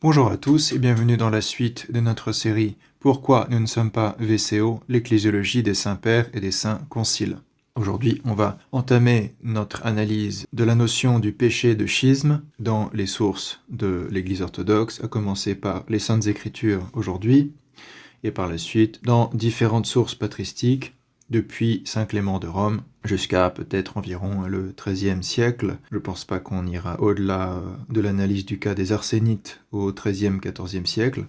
Bonjour à tous et bienvenue dans la suite de notre série Pourquoi nous ne sommes pas VCO, l'ecclésiologie des saints pères et des saints conciles. Aujourd'hui, on va entamer notre analyse de la notion du péché de schisme dans les sources de l'Église orthodoxe, à commencer par les Saintes Écritures aujourd'hui, et par la suite dans différentes sources patristiques, depuis Saint Clément de Rome jusqu'à peut-être environ le XIIIe siècle. Je ne pense pas qu'on ira au-delà de l'analyse du cas des Arsénites au XIIIe, XIVe siècle.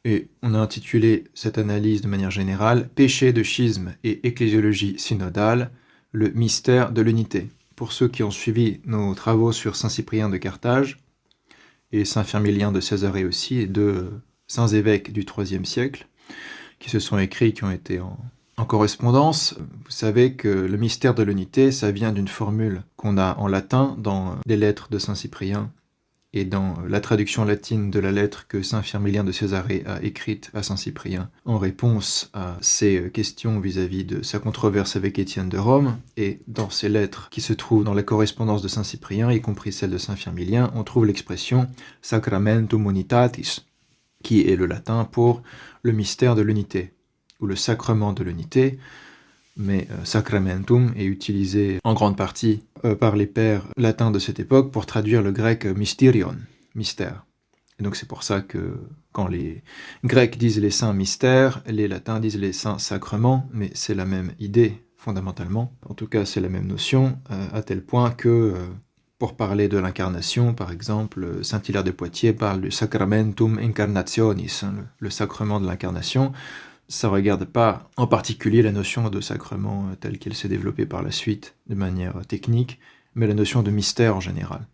Et on a intitulé cette analyse de manière générale « Péché de schisme et ecclésiologie synodale, le mystère de l'unité ». Pour ceux qui ont suivi nos travaux sur Saint Cyprien de Carthage et Saint Firmilien de Césarée aussi, et deux saints évêques du IIIe siècle, qui se sont écrits, qui ont été en correspondance, vous savez que le mystère de l'unité, ça vient d'une formule qu'on a en latin dans les lettres de Saint Cyprien et dans la traduction latine de la lettre que Saint Firmilien de Césarée a écrite à Saint Cyprien en réponse à ses questions vis-à-vis de sa controverse avec Étienne de Rome. Et dans ces lettres qui se trouvent dans la correspondance de Saint Cyprien, y compris celle de Saint Firmilien, on trouve l'expression « sacramentum unitatis », qui est le latin pour le mystère de l'unité, ou le sacrement de l'unité, mais sacramentum est utilisé en grande partie par les pères latins de cette époque pour traduire le grec mysterion, mystère. Et donc c'est pour ça que quand les Grecs disent les saints mystères, les latins disent les saints sacrements, mais c'est la même idée fondamentalement. En tout cas, c'est la même notion, à tel point que pour parler de l'incarnation, par exemple, saint Hilaire de Poitiers parle du sacramentum incarnationis, le sacrement de l'incarnation. Ça ne regarde pas en particulier la notion de sacrement telle qu'elle s'est développée par la suite de manière technique, mais la notion de mystère en général.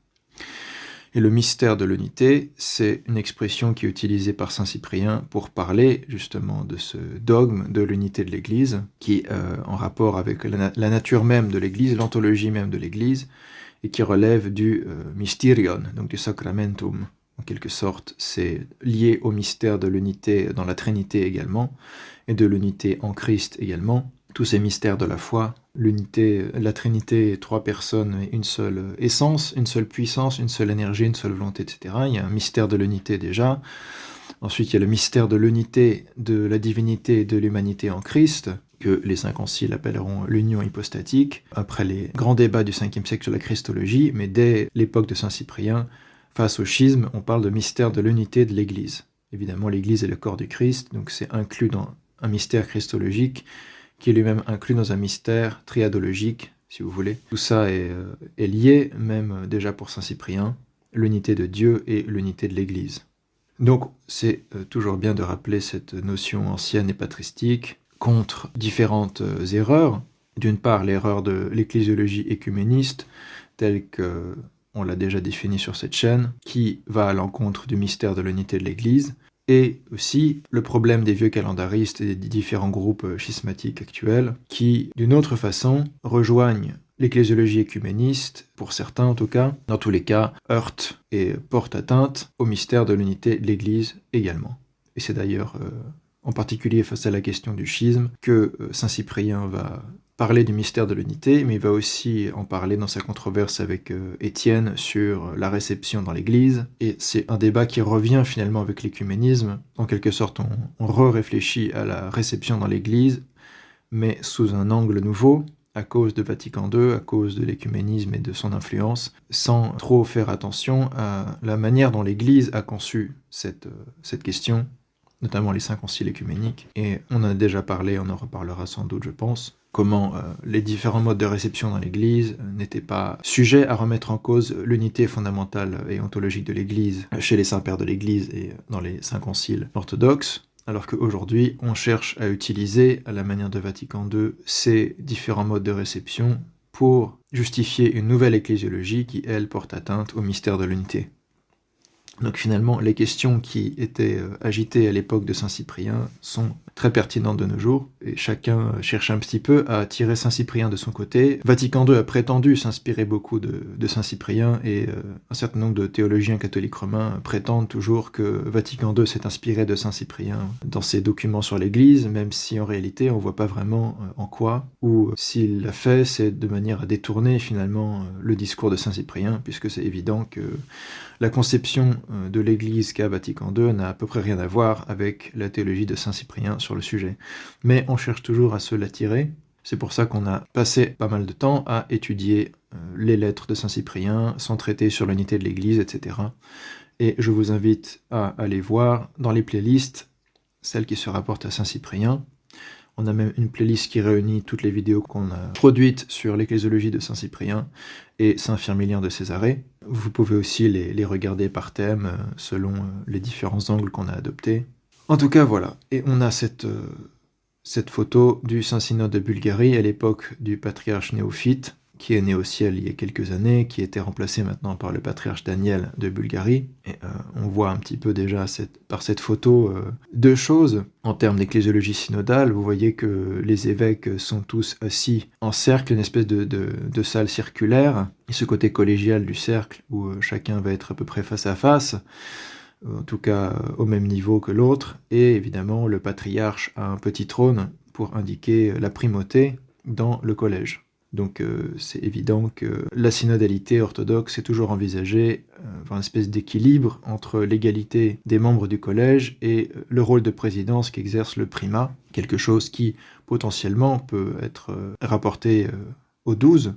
Et le mystère de l'unité, c'est une expression qui est utilisée par saint Cyprien pour parler justement de ce dogme de l'unité de l'Église, qui est en rapport avec la nature même de l'Église, l'ontologie même de l'Église, et qui relève du mysterion, donc du sacramentum. En quelque sorte, c'est lié au mystère de l'unité dans la Trinité également, et de l'unité en Christ également. Tous ces mystères de la foi, l'unité, la Trinité, trois personnes, une seule essence, une seule puissance, une seule énergie, une seule volonté, etc. Il y a un mystère de l'unité déjà. Ensuite, il y a le mystère de l'unité de la divinité et de l'humanité en Christ, que les saints conciles appelleront l'union hypostatique, après les grands débats du 5e siècle sur la Christologie, mais dès l'époque de saint Cyprien, face au schisme, on parle de mystère de l'unité de l'Église. Évidemment, l'Église est le corps du Christ, donc c'est inclus dans un mystère christologique, qui est lui-même inclus dans un mystère triadologique, si vous voulez. Tout ça est lié, même déjà pour saint Cyprien, l'unité de Dieu et l'unité de l'Église. Donc c'est toujours bien de rappeler cette notion ancienne et patristique contre différentes erreurs. D'une part, l'erreur de l'ecclésiologie écuméniste, telle que on l'a déjà défini sur cette chaîne, qui va à l'encontre du mystère de l'unité de l'Église, et aussi le problème des vieux calendaristes et des différents groupes schismatiques actuels, qui, d'une autre façon, rejoignent l'ecclésiologie écuméniste, pour certains en tout cas, dans tous les cas, heurtent et portent atteinte au mystère de l'unité de l'Église également. Et c'est d'ailleurs, en particulier face à la question du schisme, que saint Cyprien va parler du mystère de l'unité, mais il va aussi en parler dans sa controverse avec Étienne sur la réception dans l'Église, et c'est un débat qui revient finalement avec l'écuménisme. En quelque sorte, on réfléchit à la réception dans l'Église, mais sous un angle nouveau, à cause de Vatican II, à cause de l'écuménisme et de son influence, sans trop faire attention à la manière dont l'Église a conçu cette question, notamment les saints conciles écuméniques. Et on en a déjà parlé, on en reparlera sans doute, je pense, comment les différents modes de réception dans l'Église n'étaient pas sujets à remettre en cause l'unité fondamentale et ontologique de l'Église chez les saints pères de l'Église et dans les saints conciles orthodoxes, alors qu'aujourd'hui, on cherche à utiliser, à la manière de Vatican II, ces différents modes de réception pour justifier une nouvelle ecclésiologie qui, elle, porte atteinte au mystère de l'unité. Donc finalement, les questions qui étaient agitées à l'époque de saint Cyprien sont très pertinente de nos jours, et chacun cherche un petit peu à tirer Saint-Cyprien de son côté. Vatican II a prétendu s'inspirer beaucoup de Saint-Cyprien, et un certain nombre de théologiens catholiques romains prétendent toujours que Vatican II s'est inspiré de Saint-Cyprien dans ses documents sur l'Église, même si en réalité on voit pas vraiment en quoi, ou s'il l'a fait, c'est de manière à détourner finalement le discours de Saint-Cyprien, puisque c'est évident que la conception de l'Église qu'a Vatican II n'a à peu près rien à voir avec la théologie de Saint-Cyprien sur le sujet. Mais on cherche toujours à se l'attirer. C'est pour ça qu'on a passé pas mal de temps à étudier les lettres de Saint-Cyprien, son traité sur l'unité de l'Église, etc. Et je vous invite à aller voir dans les playlists, celles qui se rapportent à Saint-Cyprien. On a même une playlist qui réunit toutes les vidéos qu'on a produites sur l'ecclésiologie de Saint-Cyprien et Saint-Firmilien de Césarée. Vous pouvez aussi les regarder par thème, selon les différents angles qu'on a adoptés. En tout cas, voilà. Et on a cette photo du Saint-Synode de Bulgarie à l'époque du patriarche Néophyte, qui est né au ciel il y a quelques années, qui a été remplacé maintenant par le patriarche Daniel de Bulgarie. Et on voit un petit peu déjà par cette photo deux choses en termes d'ecclésiologie synodale. Vous voyez que les évêques sont tous assis en cercle, une espèce de salle circulaire, et ce côté collégial du cercle où chacun va être à peu près face à face, en tout cas au même niveau que l'autre, et évidemment le patriarche a un petit trône pour indiquer la primauté dans le collège. Donc c'est évident que la synodalité orthodoxe est toujours envisagée par une espèce d'équilibre entre l'égalité des membres du collège et le rôle de présidence qu'exerce le primat, quelque chose qui potentiellement peut être rapporté aux 12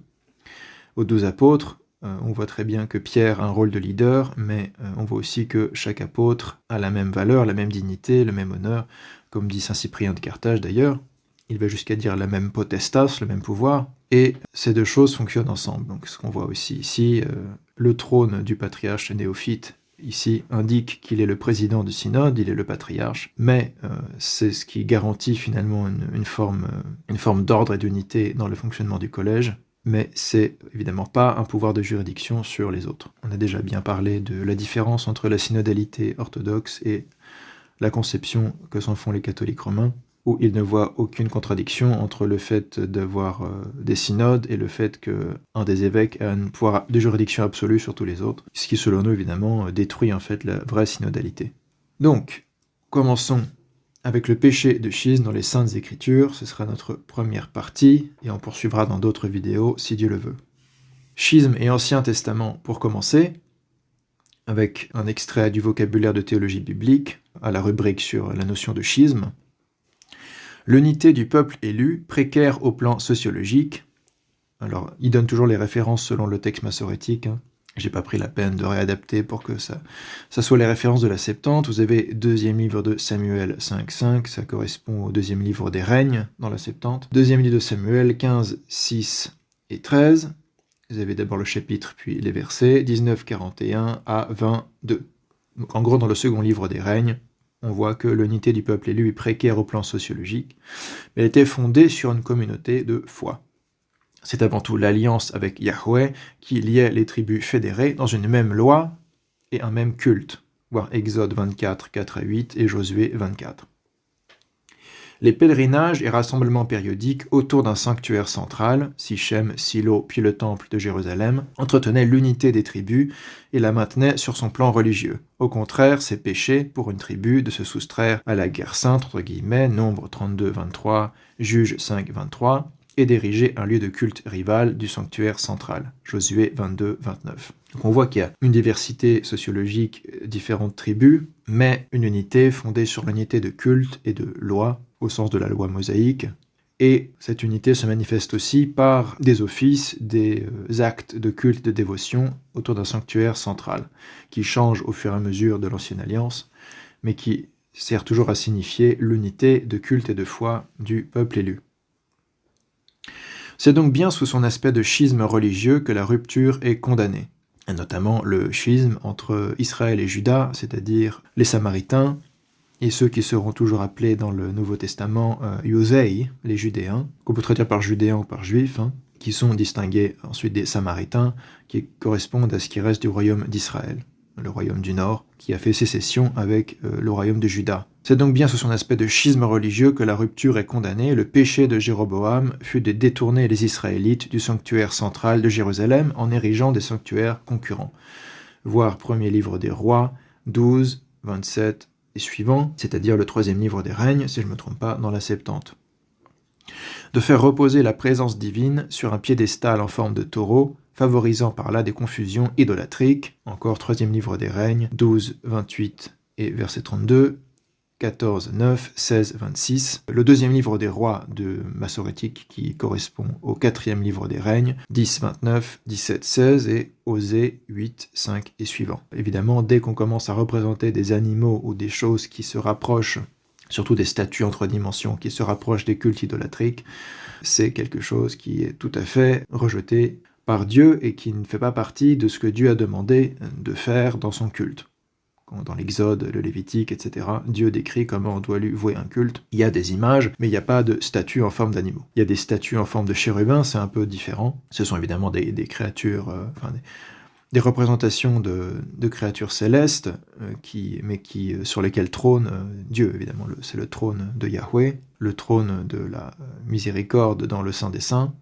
apôtres. On voit très bien que Pierre a un rôle de leader, mais on voit aussi que chaque apôtre a la même valeur, la même dignité, le même honneur, comme dit saint Cyprien de Carthage d'ailleurs. Il va jusqu'à dire la même potestas, le même pouvoir, et ces deux choses fonctionnent ensemble. Donc ce qu'on voit aussi ici, le trône du patriarche néophyte, ici, indique qu'il est le président du synode, il est le patriarche, mais c'est ce qui garantit finalement une forme d'ordre et d'unité dans le fonctionnement du collège, mais c'est évidemment pas un pouvoir de juridiction sur les autres. On a déjà bien parlé de la différence entre la synodalité orthodoxe et la conception que s'en font les catholiques romains, où ils ne voient aucune contradiction entre le fait d'avoir des synodes et le fait qu'un des évêques a un pouvoir de juridiction absolue sur tous les autres, ce qui selon nous évidemment détruit en fait la vraie synodalité. Donc, commençons avec le péché de schisme dans les Saintes Écritures, ce sera notre première partie, et on poursuivra dans d'autres vidéos si Dieu le veut. Schisme et Ancien Testament pour commencer, avec un extrait du vocabulaire de théologie biblique, à la rubrique sur la notion de schisme. L'unité du peuple élu, précaire au plan sociologique. Alors, il donne toujours les références selon le texte massorétique. J'ai pas pris la peine de réadapter pour que ça soit les références de la Septante. Vous avez deuxième livre de Samuel 5.5, ça correspond au deuxième livre des règnes dans la Septante. Deuxième livre de Samuel 15, 6 et 13. Vous avez d'abord le chapitre, puis les versets 19, 41 à 22. Donc en gros, dans le second livre des règnes, on voit que l'unité du peuple élu est précaire au plan sociologique, mais elle était fondée sur une communauté de foi. C'est avant tout l'alliance avec Yahweh qui liait les tribus fédérées dans une même loi et un même culte, voir Exode 24, 4 à 8 et Josué 24. Les pèlerinages et rassemblements périodiques autour d'un sanctuaire central, Sichem, Silo, puis le temple de Jérusalem, entretenaient l'unité des tribus et la maintenaient sur son plan religieux. Au contraire, c'est péché pour une tribu de se soustraire à la guerre sainte, entre guillemets, Nombre 32, 23, Juge 5, 23, et d'ériger un lieu de culte rival du sanctuaire central, Josué 22, 29. Donc on voit qu'il y a une diversité sociologique, différentes tribus, mais une unité fondée sur l'unité de culte et de loi, au sens de la loi mosaïque, et cette unité se manifeste aussi par des offices, des actes de culte, de dévotion autour d'un sanctuaire central, qui change au fur et à mesure de l'ancienne alliance, mais qui sert toujours à signifier l'unité de culte et de foi du peuple élu. C'est donc bien sous son aspect de schisme religieux que la rupture est condamnée, et notamment le schisme entre Israël et Juda, c'est-à-dire les Samaritains, et ceux qui seront toujours appelés dans le Nouveau Testament Iusei, les Judéens, qu'on peut traduire par Judéens ou par Juifs, qui sont distingués ensuite des Samaritains, qui correspondent à ce qui reste du royaume d'Israël, le royaume du Nord, qui a fait sécession avec le royaume de Juda, C'est donc bien sous son aspect de schisme religieux que la rupture est condamnée. Le péché de Jéroboam fut de détourner les Israélites du sanctuaire central de Jérusalem en érigeant des sanctuaires concurrents. Voir premier livre des rois, 12, 27 et suivants, c'est-à-dire le troisième livre des règnes, si je ne me trompe pas, dans la Septante. De faire reposer la présence divine sur un piédestal en forme de taureau, favorisant par là des confusions idolâtriques, encore troisième livre des règnes, 12, 28 et verset 32, 14, 9, 16, 26. Le deuxième livre des rois de Massorétique qui correspond au quatrième livre des règnes, 10, 29, 17, 16 et Osée 8, 5 et suivants. Évidemment, dès qu'on commence à représenter des animaux ou des choses qui se rapprochent, surtout des statues en 3 dimensions qui se rapprochent des cultes idolâtriques, c'est quelque chose qui est tout à fait rejeté par Dieu et qui ne fait pas partie de ce que Dieu a demandé de faire dans son culte. Dans l'Exode, le Lévitique, etc., Dieu décrit comment on doit lui vouer un culte. Il y a des images, mais il n'y a pas de statues en forme d'animaux. Il y a des statues en forme de chérubins, c'est un peu différent. Ce sont évidemment des créatures, des représentations de créatures célestes, sur lesquelles trône Dieu, évidemment. C'est le trône de Yahweh, le trône de la miséricorde dans le Saint des Saints.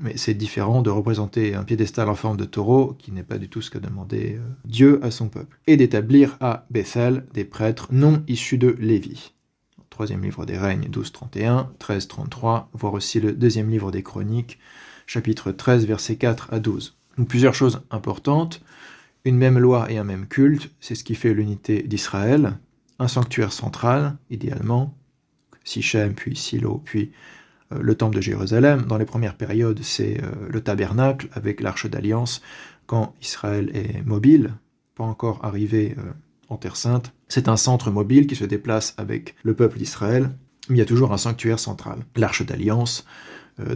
Mais c'est différent de représenter un piédestal en forme de taureau, qui n'est pas du tout ce qu'a demandé Dieu à son peuple. Et d'établir à Bethel des prêtres non issus de Lévi. Troisième livre des règnes, 12-31, 13-33, voire aussi le deuxième livre des chroniques, chapitre 13, versets 4 à 12. Donc plusieurs choses importantes. Une même loi et un même culte, c'est ce qui fait l'unité d'Israël. Un sanctuaire central, idéalement, Sichem, puis Silo, puis le temple de Jérusalem. Dans les premières périodes, c'est le tabernacle avec l'arche d'alliance, quand Israël est mobile, pas encore arrivé en Terre Sainte. C'est un centre mobile qui se déplace avec le peuple d'Israël, mais il y a toujours un sanctuaire central. L'arche d'alliance,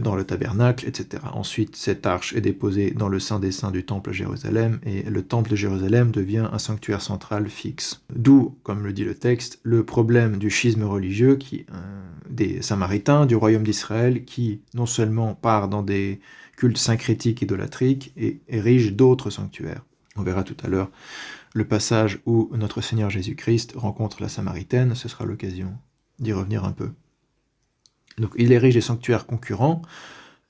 dans le tabernacle, etc. Ensuite, cette arche est déposée dans le Saint des Saints du temple de Jérusalem, et le temple de Jérusalem devient un sanctuaire central fixe. D'où, comme le dit le texte, le problème du schisme religieux des Samaritains, du royaume d'Israël, qui non seulement part dans des cultes syncrétiques idolâtriques et érige d'autres sanctuaires. On verra tout à l'heure le passage où notre Seigneur Jésus-Christ rencontre la Samaritaine, ce sera l'occasion d'y revenir un peu. Donc il érige des sanctuaires concurrents,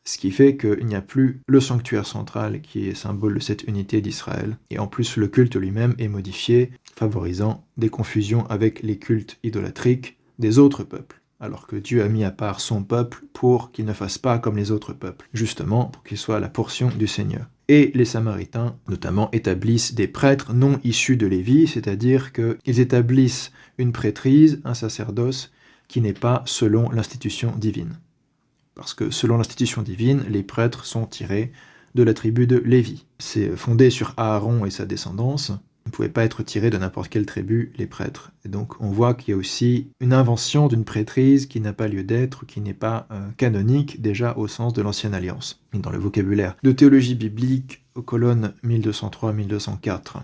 ce qui fait qu'il n'y a plus le sanctuaire central qui est symbole de cette unité d'Israël. Et en plus, le culte lui-même est modifié, favorisant des confusions avec les cultes idolâtriques des autres peuples, alors que Dieu a mis à part son peuple pour qu'il ne fasse pas comme les autres peuples, justement pour qu'il soit la portion du Seigneur. Et les Samaritains, notamment, établissent des prêtres non issus de Lévi, c'est-à-dire qu'ils établissent une prêtrise, un sacerdoce, qui n'est pas selon l'institution divine. Parce que selon l'institution divine, les prêtres sont tirés de la tribu de Lévi. C'est fondé sur Aaron et sa descendance. Ils ne pouvaient pas être tirés de n'importe quelle tribu, les prêtres. Et donc on voit qu'il y a aussi une invention d'une prêtrise qui n'a pas lieu d'être, qui n'est pas canonique déjà au sens de l'Ancienne Alliance. Et dans le vocabulaire de théologie biblique, aux colonnes 1203-1204.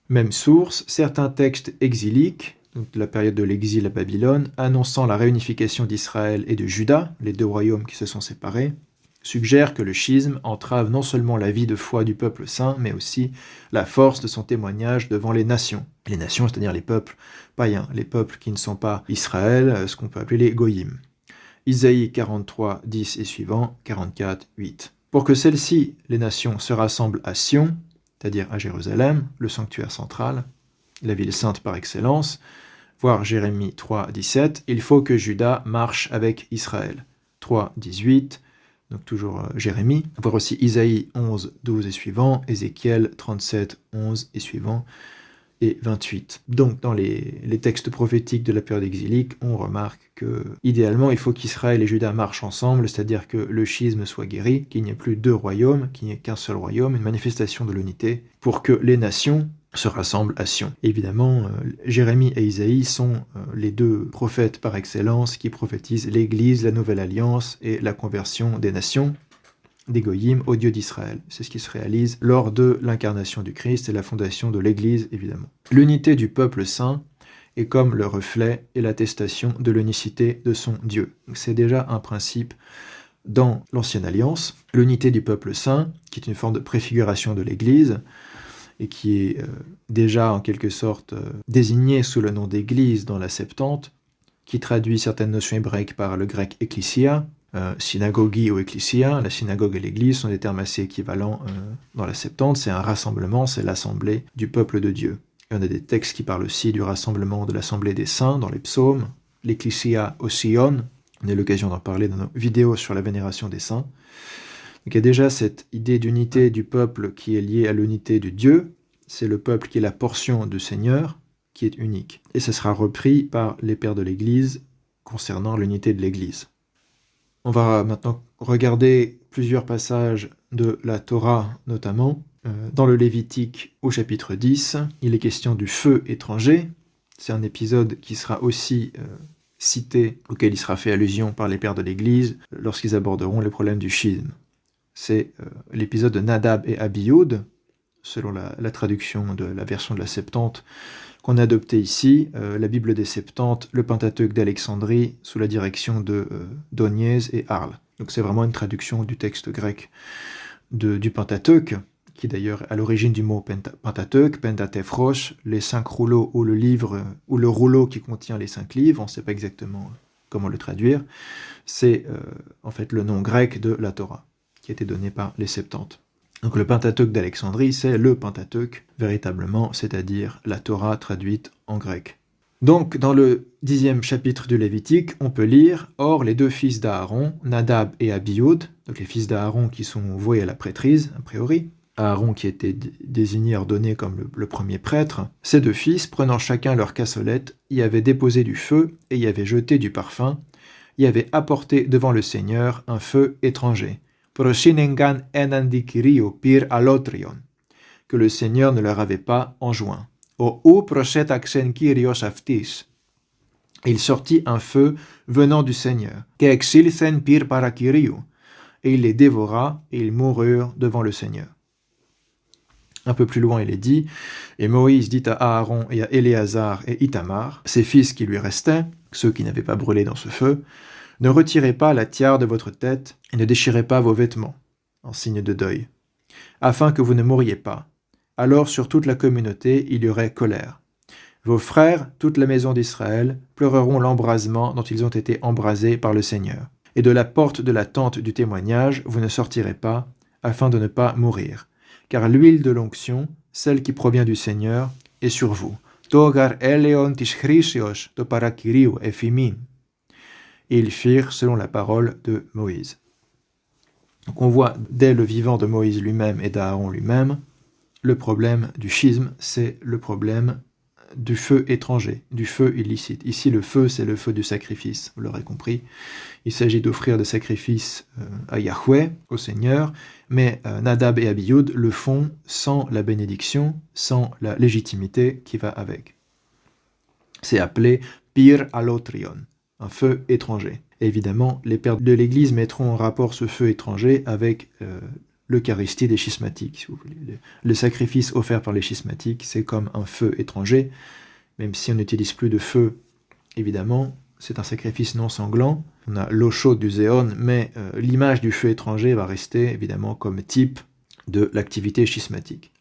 Même source, certains textes exiliques, donc de la période de l'exil à Babylone, annonçant la réunification d'Israël et de Juda, les deux royaumes qui se sont séparés, suggère que le schisme entrave non seulement la vie de foi du peuple saint, mais aussi la force de son témoignage devant les nations. Les nations, c'est-à-dire les peuples païens, les peuples qui ne sont pas Israël, ce qu'on peut appeler les goyim. Isaïe 43, 10 et suivant, 44, 8. Pour que celles-ci, les nations, se rassemblent à Sion, c'est-à-dire à Jérusalem, le sanctuaire central, la ville sainte par excellence, voir Jérémie 3, 17, il faut que Juda marche avec Israël. 3, 18, donc toujours Jérémie, voir aussi Isaïe 11, 12 et suivant, Ézéchiel 37, 11 et suivant, et 28. Donc dans les textes prophétiques de la période exilique, on remarque que idéalement il faut qu'Israël et Juda marchent ensemble, c'est-à-dire que le schisme soit guéri, qu'il n'y ait plus deux royaumes, qu'il n'y ait qu'un seul royaume, une manifestation de l'unité, pour que les nations se rassemblent à Sion. Évidemment, Jérémie et Isaïe sont les deux prophètes par excellence qui prophétisent l'Église, la Nouvelle Alliance et la conversion des nations, des Goyim, au Dieu d'Israël. C'est ce qui se réalise lors de l'incarnation du Christ et la fondation de l'Église, évidemment. L'unité du peuple saint est comme le reflet et l'attestation de l'unicité de son Dieu. C'est déjà un principe dans l'Ancienne Alliance. L'unité du peuple saint, qui est une forme de préfiguration de l'Église, et qui est déjà en quelque sorte désigné sous le nom d'église dans la Septante, qui traduit certaines notions hébraïques par le grec ekklesia, synagogie ou ecclesia. La synagogue et l'église sont des termes assez équivalents dans la Septante. C'est un rassemblement, c'est l'assemblée du peuple de Dieu. Et on a des textes qui parlent aussi du rassemblement de l'assemblée des saints dans les psaumes, l'ecclesia au Sion. On a eu l'occasion d'en parler dans nos vidéos sur la vénération des saints. Donc il y a déjà cette idée d'unité du peuple qui est liée à l'unité de Dieu. C'est le peuple qui est la portion du Seigneur, qui est unique. Et ce sera repris par les pères de l'Église concernant l'unité de l'Église. On va maintenant regarder plusieurs passages de la Torah, notamment. Dans le Lévitique, au chapitre 10, il est question du feu étranger. C'est un épisode qui sera aussi cité, auquel il sera fait allusion par les pères de l'Église, lorsqu'ils aborderont le problème du schisme. C'est l'épisode de Nadab et Abihoud, selon la traduction de la version de la Septante, qu'on a adopté ici, la Bible des Septante, le Pentateuque d'Alexandrie, sous la direction de Doniez et Arles. Donc c'est vraiment une traduction du texte grec du Pentateuque, qui d'ailleurs est à l'origine du mot Pentateuque, Pentateuchos, les 5 rouleaux ou le livre, ou le rouleau qui contient les 5 livres, on ne sait pas exactement comment le traduire, c'est en fait le nom grec de la Torah, qui a été donné par les Septantes. Donc le Pentateuque d'Alexandrie, c'est le Pentateuque, véritablement, c'est-à-dire la Torah traduite en grec. Donc, dans le 10e chapitre du Lévitique, on peut lire « Or, les 2 fils d'Aaron, Nadab et Abihoud », donc les fils d'Aaron qui sont voués à la prêtrise, a priori, Aaron qui était désigné, ordonné comme le premier prêtre, ces 2 fils, prenant chacun leur cassolette, y avaient déposé du feu et y avaient jeté du parfum, y avaient apporté devant le Seigneur un feu étranger, Proshinengan enandikirio pir alotrion, que le Seigneur ne leur avait pas enjoint. O ou prosetaxen kyrios aftis. Il sortit un feu venant du Seigneur, keexilsen pir parakyrio, et il les dévora, et ils moururent devant le Seigneur. Un peu plus loin, il est dit, et Moïse dit à Aaron et à Éléazar et Ithamar, ses fils qui lui restaient, ceux qui n'avaient pas brûlé dans ce feu, ne retirez pas la tiare de votre tête et ne déchirez pas vos vêtements, en signe de deuil, afin que vous ne mouriez pas. Alors sur toute la communauté il y aurait colère. Vos frères, toute la maison d'Israël, pleureront l'embrasement dont ils ont été embrasés par le Seigneur. Et de la porte de la tente du témoignage vous ne sortirez pas, afin de ne pas mourir. Car l'huile de l'onction, celle qui provient du Seigneur, est sur vous. Togar eleon tishchrisios to parakiriu efimin. Et ils firent selon la parole de Moïse. Donc on voit dès le vivant de Moïse lui-même et d'Aaron lui-même, le problème du schisme, c'est le problème du feu étranger, du feu illicite. Ici, le feu, c'est le feu du sacrifice, vous l'aurez compris. Il s'agit d'offrir des sacrifices à Yahweh, au Seigneur, mais Nadab et Abihoud le font sans la bénédiction, sans la légitimité qui va avec. C'est appelé pir alotrion, un feu étranger. Et évidemment, les pères de l'Église mettront en rapport ce feu étranger avec l'Eucharistie des schismatiques, si vous voulez. Le sacrifice offert par les schismatiques, c'est comme un feu étranger, même si on n'utilise plus de feu, évidemment, c'est un sacrifice non sanglant. On a l'eau chaude du zéon, mais l'image du feu étranger va rester, évidemment, comme type de l'activité schismatique.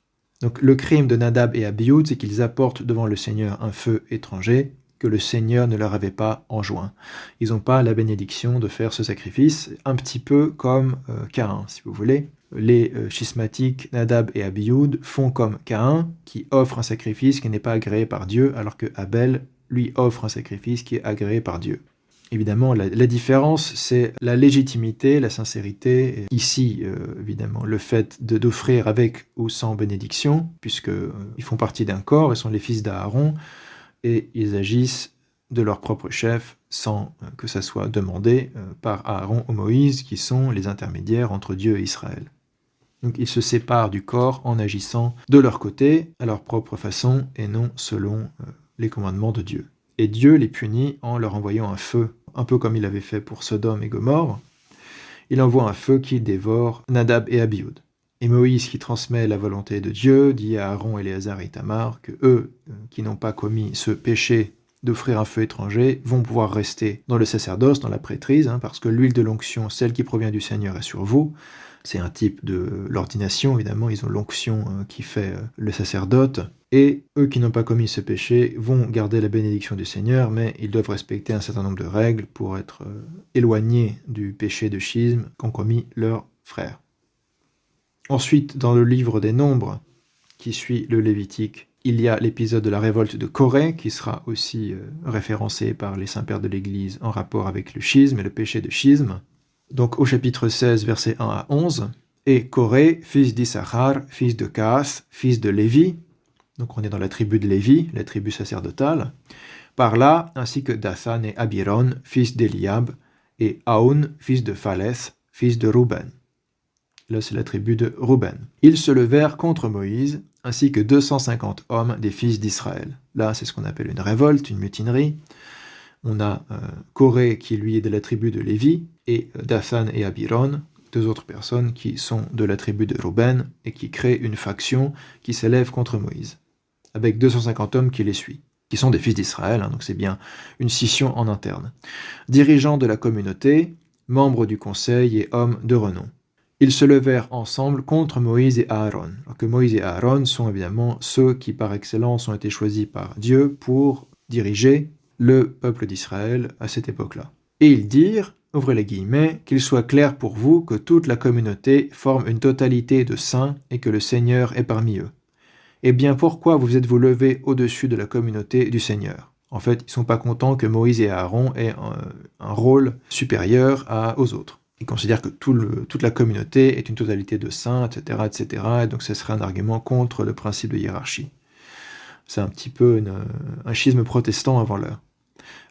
Donc le crime de Nadab et Abihoud, c'est qu'ils apportent devant le Seigneur un feu étranger que le Seigneur ne leur avait pas enjoint. Ils n'ont pas la bénédiction de faire ce sacrifice, un petit peu comme Caïn, si vous voulez. Les schismatiques Nadab et Abihoud font comme Caïn, qui offre un sacrifice qui n'est pas agréé par Dieu, alors que Abel, lui, offre un sacrifice qui est agréé par Dieu. Évidemment, la différence, c'est la légitimité, la sincérité. Et ici, évidemment, le fait d'offrir avec ou sans bénédiction, puisqu'ils font partie d'un corps, ils sont les fils d'Aaron, et ils agissent de leur propre chef, sans que ça soit demandé par Aaron ou Moïse, qui sont les intermédiaires entre Dieu et Israël. Donc ils se séparent du corps en agissant de leur côté, à leur propre façon, et non selon les commandements de Dieu. Et Dieu les punit en leur envoyant un feu, un peu comme il avait fait pour Sodome et Gomorrhe. Il envoie un feu qui dévore Nadab et Abihoud. Et Moïse, qui transmet la volonté de Dieu, dit à Aaron, Éléazar et Ithamar que eux, qui n'ont pas commis ce péché d'offrir un feu étranger, vont pouvoir rester dans le sacerdoce, dans la prêtrise, parce que l'huile de l'onction, celle qui provient du Seigneur, est sur vous. C'est un type de l'ordination, évidemment, ils ont l'onction qui fait le sacerdote. Et eux qui n'ont pas commis ce péché vont garder la bénédiction du Seigneur, mais ils doivent respecter un certain nombre de règles pour être éloignés du péché de schisme qu'ont commis leurs frères. Ensuite, dans le livre des Nombres, qui suit le Lévitique, il y a l'épisode de la révolte de Corée, qui sera aussi référencé par les saints-pères de l'Église en rapport avec le schisme et le péché de schisme. Donc au chapitre 16, versets 1 à 11, « Et Corée, fils d'Issachar, fils de Kaas, fils de Lévi », donc on est dans la tribu de Lévi, la tribu sacerdotale, par là, ainsi que Dathan et Abiron, fils d'Eliab, et Aoun, fils de Phalès, fils de Ruben. Là, c'est la tribu de Ruben. Ils se levèrent contre Moïse, ainsi que 250 hommes des fils d'Israël. Là, c'est ce qu'on appelle une révolte, une mutinerie. On a Corée qui, lui, est de la tribu de Lévi, et Dathan et Abiron, deux autres personnes qui sont de la tribu de Ruben, et qui créent une faction qui s'élève contre Moïse, avec 250 hommes qui les suivent, qui sont des fils d'Israël, donc c'est bien une scission en interne. Dirigeants de la communauté, membres du conseil et hommes de renom. Ils se levèrent ensemble contre Moïse et Aaron. Alors que Moïse et Aaron sont évidemment ceux qui, par excellence, ont été choisis par Dieu pour diriger le peuple d'Israël à cette époque-là. Et ils dirent, ouvrez les guillemets, qu'il soit clair pour vous que toute la communauté forme une totalité de saints et que le Seigneur est parmi eux. Eh bien, pourquoi vous êtes-vous levés au-dessus de la communauté du Seigneur ? En fait, ils ne sont pas contents que Moïse et Aaron aient un rôle supérieur aux autres. Ils considèrent que toute la communauté est une totalité de saints, etc., etc., et donc ce serait un argument contre le principe de hiérarchie. C'est un petit peu un schisme protestant avant l'heure.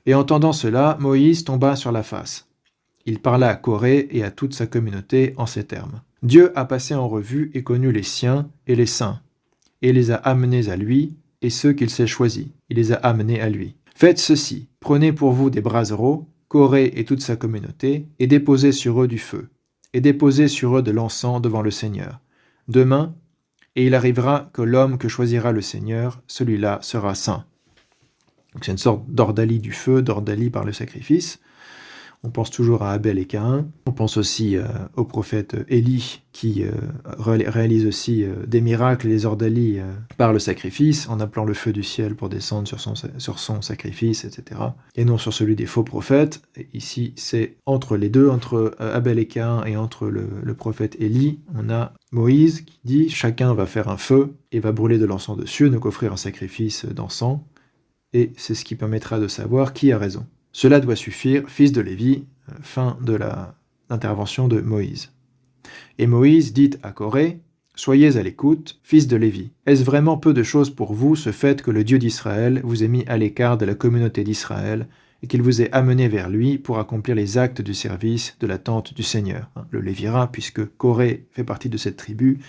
Et entendant cela, Moïse tomba sur la face. Il parla à Corée et à toute sa communauté en ces termes. Dieu a passé en revue et connu les siens et les saints, et les a amenés à lui, et ceux qu'il s'est choisis. Il les a amenés à lui. Faites ceci, prenez pour vous des braseros, Corée et toute sa communauté, et déposez sur eux du feu, et déposez sur eux de l'encens devant le Seigneur. Demain, et il arrivera que l'homme que choisira le Seigneur, celui-là sera saint. Donc c'est une sorte d'ordalie du feu, d'ordalie par le sacrifice. On pense toujours à Abel et Caïn. On pense aussi au prophète Élie qui réalise aussi des miracles et des ordalies par le sacrifice, en appelant le feu du ciel pour descendre sur son sacrifice, etc. Et non sur celui des faux prophètes. Et ici, c'est entre les deux, entre Abel et Caïn et entre le prophète Élie, on a Moïse qui dit « Chacun va faire un feu et va brûler de l'encens dessus, donc offrir un sacrifice d'encens. » Et c'est ce qui permettra de savoir qui a raison. Cela doit suffire, fils de Lévi, fin de l'intervention de Moïse. Et Moïse dit à Corée, « Soyez à l'écoute, fils de Lévi. Est-ce vraiment peu de choses pour vous ce fait que le Dieu d'Israël vous ait mis à l'écart de la communauté d'Israël et qu'il vous ait amené vers lui pour accomplir les actes du service de la tente du Seigneur ?» Le Lévira, puisque Corée fait partie de cette tribu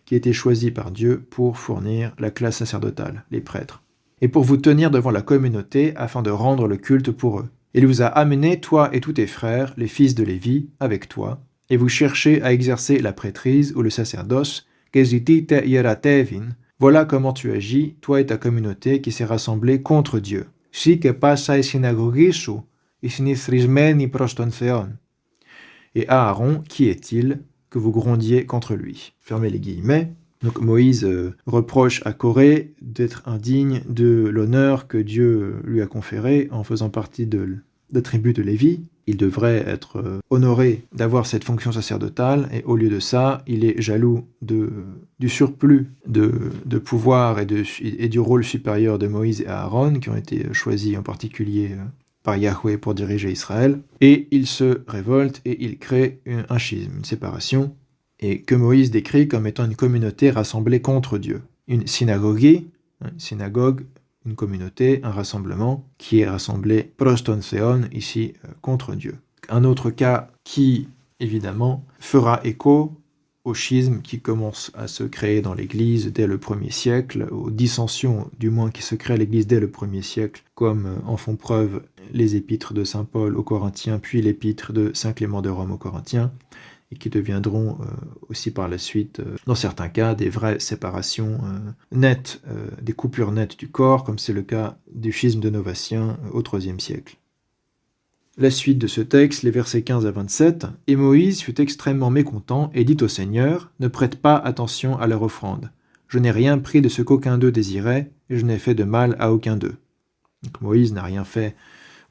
qui a été choisie par Dieu pour fournir la classe sacerdotale, les prêtres, et pour vous tenir devant la communauté afin de rendre le culte pour eux. Il vous a amené, toi et tous tes frères, les fils de Lévi, avec toi, et vous cherchez à exercer la prêtrise ou le sacerdoce, Kezitite Yeratevin. Voilà comment tu agis, toi et ta communauté qui s'est rassemblée contre Dieu. Si que passai synagogisu, isnithrismeni proston theon. Et Aaron, qui est-il, que vous grondiez contre lui? Fermez les guillemets. Donc Moïse reproche à Corée d'être indigne de l'honneur que Dieu lui a conféré en faisant partie de la tribu de Lévi. Il devrait être honoré d'avoir cette fonction sacerdotale, et au lieu de ça, il est jaloux du surplus de pouvoir et du rôle supérieur de Moïse et Aaron, qui ont été choisis en particulier par Yahweh pour diriger Israël. Et il se révolte et il crée un schisme, une séparation, et que Moïse décrit comme étant une communauté rassemblée contre Dieu. Une synagogue, une communauté, un rassemblement qui est rassemblé proston theon, ici contre Dieu. Un autre cas qui, évidemment, fera écho au schisme qui commence à se créer dans l'Église dès le 1er siècle, aux dissensions du moins qui se créent à l'Église dès le 1er siècle, comme en font preuve les épîtres de saint Paul aux Corinthiens, puis l'épître de saint Clément de Rome aux Corinthiens, et qui deviendront aussi par la suite, dans certains cas, des vraies séparations nettes, des coupures nettes du corps, comme c'est le cas du schisme de Novatien au IIIe siècle. La suite de ce texte, les versets 15 à 27, « Et Moïse fut extrêmement mécontent et dit au Seigneur, « Ne prête pas attention à leur offrande. Je n'ai rien pris de ce qu'aucun d'eux désirait, et je n'ai fait de mal à aucun d'eux. » Donc Moïse n'a rien fait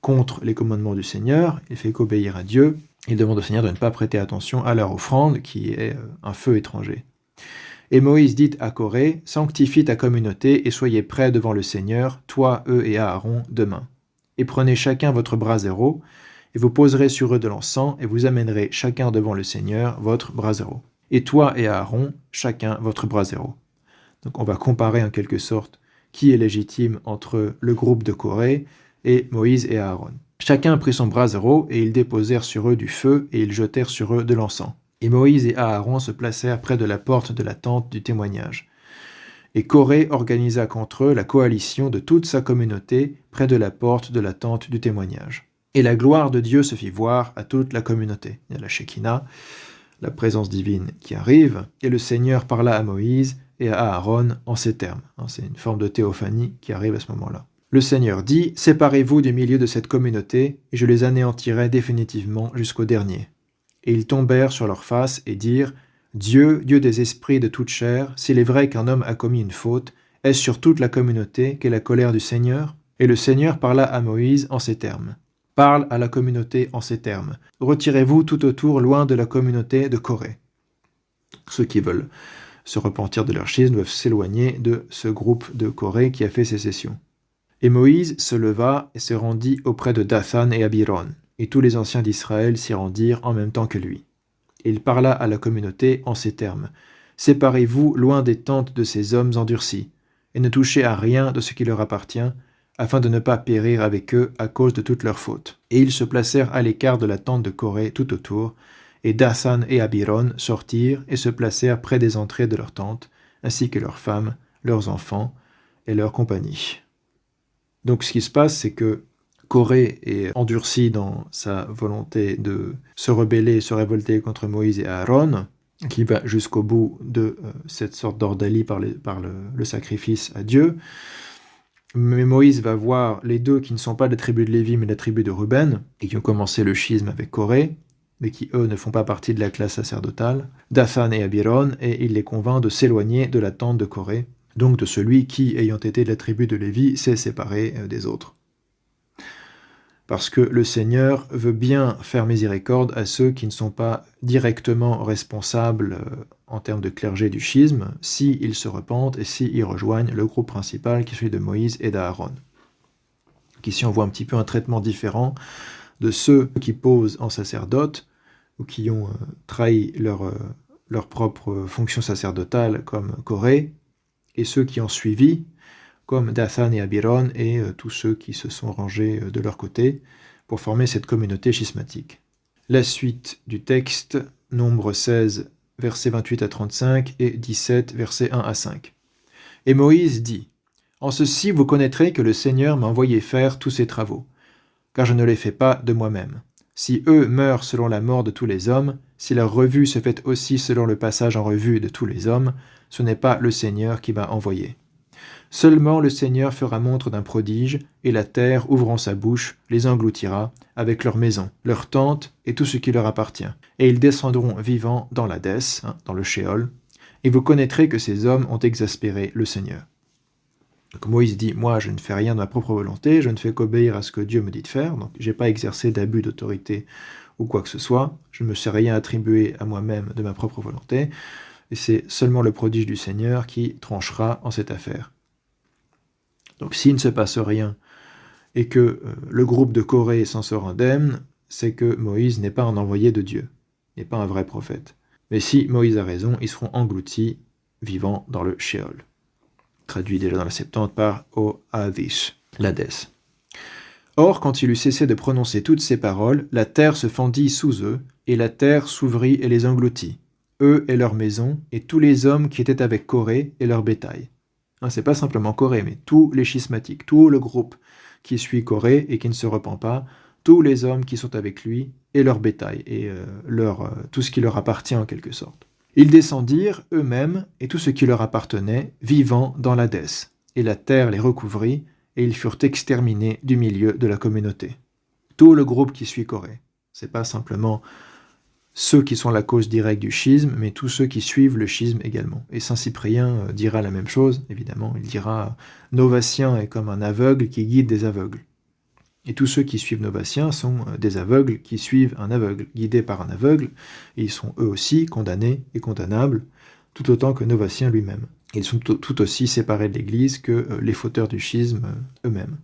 contre les commandements du Seigneur, il fait qu'obéir à Dieu. Il demande au Seigneur de ne pas prêter attention à leur offrande, qui est un feu étranger. Et Moïse dit à Corée, « Sanctifie ta communauté et soyez prêts devant le Seigneur, toi, eux et Aaron, demain. Et prenez chacun votre brasero, et vous poserez sur eux de l'encens, et vous amènerez chacun devant le Seigneur votre brasero. Et toi et Aaron, chacun votre brasero. » Donc on va comparer en quelque sorte qui est légitime entre le groupe de Corée et Moïse et Aaron. Chacun prit son brasero, et ils déposèrent sur eux du feu, et ils jetèrent sur eux de l'encens. Et Moïse et Aaron se placèrent près de la porte de la tente du témoignage. Et Corée organisa contre eux la coalition de toute sa communauté près de la porte de la tente du témoignage. Et la gloire de Dieu se fit voir à toute la communauté. Il y a la Shekinah, la présence divine qui arrive, et le Seigneur parla à Moïse et à Aaron en ces termes. C'est une forme de théophanie qui arrive à ce moment-là. Le Seigneur dit, « Séparez-vous du milieu de cette communauté, et je les anéantirai définitivement jusqu'au dernier. » Et ils tombèrent sur leur face et dirent, « Dieu, Dieu des esprits de toute chair, s'il est vrai qu'un homme a commis une faute, est-ce sur toute la communauté qu'est la colère du Seigneur ?» Et le Seigneur parla à Moïse en ces termes. « Parle à la communauté en ces termes. Retirez-vous tout autour loin de la communauté de Corée. » Ceux qui veulent se repentir de leur schisme doivent s'éloigner de ce groupe de Corée qui a fait sécession. Et Moïse se leva et se rendit auprès de Dathan et Abiron, et tous les anciens d'Israël s'y rendirent en même temps que lui. Et il parla à la communauté en ces termes. « Séparez-vous loin des tentes de ces hommes endurcis, et ne touchez à rien de ce qui leur appartient, afin de ne pas périr avec eux à cause de toutes leurs fautes. » Et ils se placèrent à l'écart de la tente de Corée tout autour, et Dathan et Abiron sortirent et se placèrent près des entrées de leur tente, ainsi que leurs femmes, leurs enfants et leurs compagnies. Donc ce qui se passe, c'est que Corée est endurci dans sa volonté de se rebeller, se révolter contre Moïse et Aaron, qui va jusqu'au bout de cette sorte d'ordalie par le sacrifice à Dieu. Mais Moïse va voir les deux qui ne sont pas de la tribu de Lévi, mais de la tribu de Ruben, et qui ont commencé le schisme avec Corée, mais qui, eux, ne font pas partie de la classe sacerdotale, Dathan et Abiron, et il les convainc de s'éloigner de la tente de Corée, donc de celui qui, ayant été de la tribu de Lévi, s'est séparé des autres. Parce que le Seigneur veut bien faire miséricorde à ceux qui ne sont pas directement responsables en termes de clergé du schisme, s'ils se repentent et s'ils rejoignent le groupe principal qui est celui de Moïse et d'Aaron. Ici, on voit un petit peu un traitement différent de ceux qui posent en sacerdote ou qui ont trahi leur propre fonction sacerdotale comme Corée, et ceux qui ont suivi, comme Dathan et Abiron, et tous ceux qui se sont rangés de leur côté pour former cette communauté schismatique. La suite du texte, Nombre 16, versets 28 à 35, et 17, versets 1 à 5. « Et Moïse dit, « En ceci vous connaîtrez que le Seigneur m'a envoyé faire tous ces travaux, car je ne les fais pas de moi-même. Si eux meurent selon la mort de tous les hommes, si leur revue se fait aussi selon le passage en revue de tous les hommes, ce n'est pas le Seigneur qui m'a envoyé. Seulement le Seigneur fera montre d'un prodige, et la terre, ouvrant sa bouche, les engloutira, avec leurs maisons, leurs tentes et tout ce qui leur appartient. Et ils descendront vivants dans l'Hadès, dans le Sheol, et vous connaîtrez que ces hommes ont exaspéré le Seigneur. » Donc Moïse dit, « Moi, je ne fais rien de ma propre volonté, je ne fais qu'obéir à ce que Dieu me dit de faire, donc je n'ai pas exercé d'abus d'autorité ou quoi que ce soit, je ne me suis rien attribué à moi-même de ma propre volonté, et c'est seulement le prodige du Seigneur qui tranchera en cette affaire. » Donc s'il ne se passe rien et que le groupe de Corée s'en sort indemne, c'est que Moïse n'est pas un envoyé de Dieu, n'est pas un vrai prophète. Mais si Moïse a raison, ils seront engloutis, vivants dans le Sheol. Traduit déjà dans la Septante par O-Hadis, l'Hadès. Or, quand il eut cessé de prononcer toutes ces paroles, la terre se fendit sous eux, et la terre s'ouvrit et les engloutit, eux et leurs maisons, et tous les hommes qui étaient avec Corée et leur bétail. C'est pas simplement Corée, mais tous les schismatiques, tout le groupe qui suit Corée et qui ne se repent pas, tous les hommes qui sont avec lui et leur bétail, et tout ce qui leur appartient en quelque sorte. Ils descendirent eux-mêmes et tout ce qui leur appartenait, vivant dans l'Hadès, et la terre les recouvrit, et ils furent exterminés du milieu de la communauté. tout le groupe qui suit Corée. C'est pas simplement ceux qui sont la cause directe du schisme, mais tous ceux qui suivent le schisme également. Et saint Cyprien dira la même chose, évidemment, il dira « Novatien est comme un aveugle qui guide des aveugles ». Et tous ceux qui suivent Novatien sont des aveugles qui suivent un aveugle, guidés par un aveugle, et ils sont eux aussi condamnés et condamnables, tout autant que Novatien lui-même. Ils sont tout aussi séparés de l'Église que les fauteurs du schisme eux-mêmes.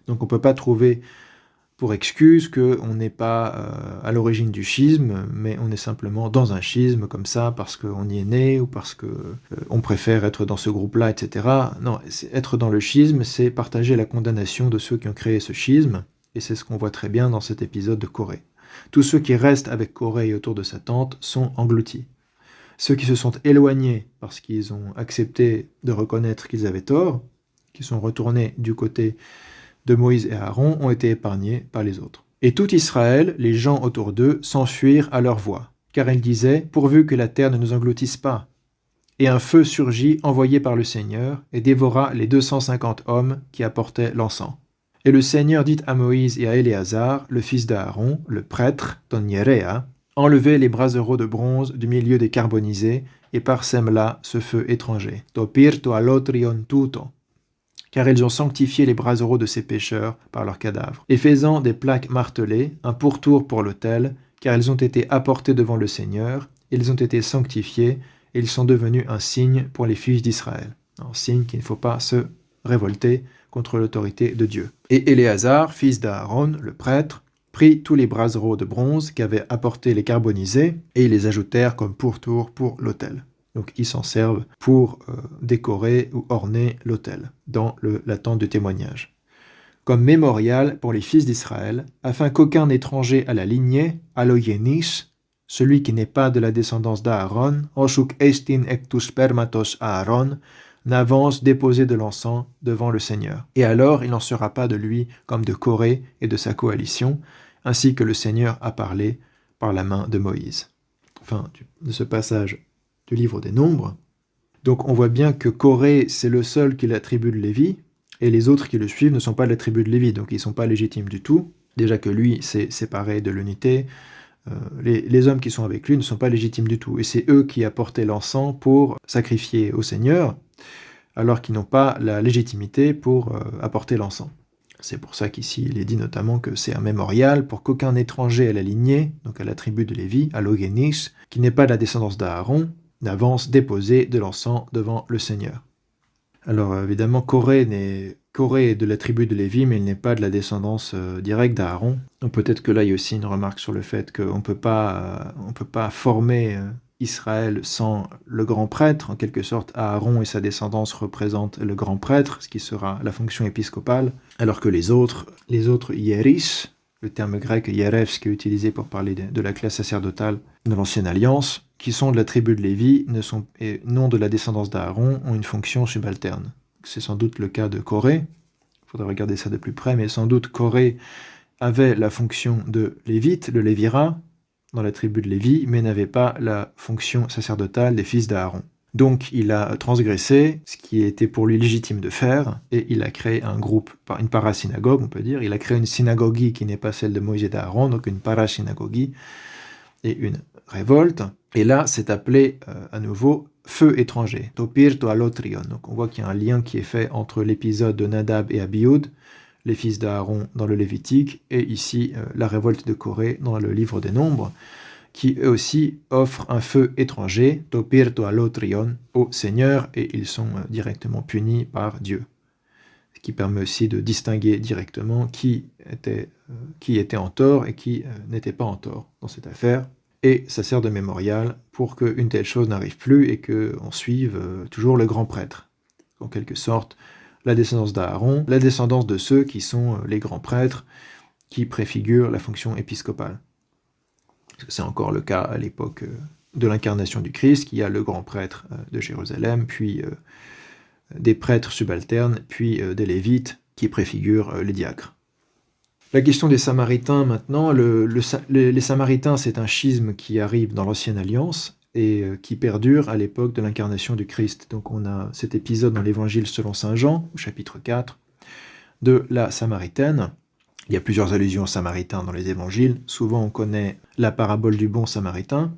Donc on ne peut pas trouver pour excuse qu'on n'est pas à l'origine du schisme, mais on est simplement dans un schisme comme ça parce qu'on y est né ou parce qu'on préfère être dans ce groupe-là, etc. Non, être dans le schisme, c'est partager la condamnation de ceux qui ont créé ce schisme, et c'est ce qu'on voit très bien dans cet épisode de Corée. Tous ceux qui restent avec Corée et autour de sa tente sont engloutis. Ceux qui se sont éloignés parce qu'ils ont accepté de reconnaître qu'ils avaient tort, qui sont retournés du côté de Moïse et Aaron, ont été épargnés par les autres. Et tout Israël, les gens autour d'eux, s'enfuirent à leur voix, car ils disaient « Pourvu que la terre ne nous engloutisse pas ». Et un feu surgit, envoyé par le Seigneur, et dévora les 250 hommes qui apportaient l'encens. Et le Seigneur dit à Moïse et à Éléazar, le fils d'Aaron, le prêtre, Tonyerea, « Enlevez les braseros de bronze du milieu des carbonisés, et parsème là ce feu étranger. Topirto alotrion tuto. Car ils ont sanctifié les braseros de ces pécheurs par leurs cadavres, et faisant des plaques martelées, un pourtour pour l'autel, car ils ont été apportés devant le Seigneur, ils ont été sanctifiés, et ils sont devenus un signe pour les fils d'Israël. Un signe qu'il ne faut pas se révolter contre l'autorité de Dieu. Et Éléazar, fils d'Aaron, le prêtre, prit tous les braseros de bronze qu'avaient apportés les carbonisés, et ils les ajoutèrent comme pourtour pour l'autel. Donc ils s'en servent pour décorer ou orner l'autel dans la tente de témoignage. Comme mémorial pour les fils d'Israël, afin qu'aucun étranger à la lignée, Aloyenis, celui qui n'est pas de la descendance d'Aaron, Oshuk estin ectus spermatos Aaron, n'avance déposer de l'encens devant le Seigneur. Et alors il n'en sera pas de lui comme de Corée et de sa coalition, ainsi que le Seigneur a parlé par la main de Moïse. Fin de ce passage du livre des Nombres. Donc on voit bien que Corée, c'est le seul qui est la tribu de Lévi, et les autres qui le suivent ne sont pas de la tribu de Lévi, donc ils ne sont pas légitimes du tout. Déjà que lui s'est séparé de l'unité, les hommes qui sont avec lui ne sont pas légitimes du tout, et c'est eux qui apportaient l'encens pour sacrifier au Seigneur, alors qu'ils n'ont pas la légitimité pour apporter l'encens. C'est pour ça qu'ici il est dit notamment que c'est un mémorial pour qu'aucun étranger à la lignée, donc à la tribu de Lévi, à l'Ogénis, qui n'est pas de la descendance d'Aaron, n'avance déposer de l'encens devant le Seigneur. Alors évidemment, Corée est de la tribu de Lévi, mais il n'est pas de la descendance directe d'Aaron. Donc peut-être que là il y a aussi une remarque sur le fait qu'on ne peut pas former Israël sans le grand prêtre. En quelque sorte, Aaron et sa descendance représentent le grand prêtre, ce qui sera la fonction épiscopale, alors que les autres hieris, le terme grec hierevs qui est utilisé pour parler de la classe sacerdotale de l'Ancienne Alliance, qui sont de la tribu de Lévi, et non de la descendance d'Aaron, ont une fonction subalterne. C'est sans doute le cas de Corée, il faudra regarder ça de plus près, mais sans doute Corée avait la fonction de lévite, le lévira, dans la tribu de Lévi, mais n'avait pas la fonction sacerdotale des fils d'Aaron. Donc il a transgressé ce qui était pour lui légitime de faire, et il a créé un groupe, une parasynagogue on peut dire, il a créé une synagogue qui n'est pas celle de Moïse et d'Aaron, donc une parasynagogue, et une révolte, et là c'est appelé à nouveau feu étranger, topirto alotrion. Donc on voit qu'il y a un lien qui est fait entre l'épisode de Nadab et Abihoud, les fils d'Aaron dans le Lévitique, et ici la révolte de Corée dans le livre des Nombres, qui eux aussi offrent un feu étranger, topirto alotrion, au Seigneur, et ils sont directement punis par Dieu. Ce qui permet aussi de distinguer directement qui était en tort et qui n'était pas en tort dans cette affaire. Et ça sert de mémorial pour qu'une telle chose n'arrive plus et qu'on suive toujours le grand prêtre. En quelque sorte, la descendance d'Aaron, la descendance de ceux qui sont les grands prêtres, qui préfigurent la fonction épiscopale. C'est encore le cas à l'époque de l'incarnation du Christ, qui a le grand prêtre de Jérusalem, puis des prêtres subalternes, puis des Lévites qui préfigurent les diacres. La question des Samaritains maintenant, les Samaritains c'est un schisme qui arrive dans l'Ancienne Alliance et qui perdure à l'époque de l'incarnation du Christ. Donc on a cet épisode dans l'Évangile selon saint Jean, au chapitre 4, de la Samaritaine, Il y a plusieurs allusions aux Samaritains dans les évangiles. Souvent on connaît la parabole du bon Samaritain,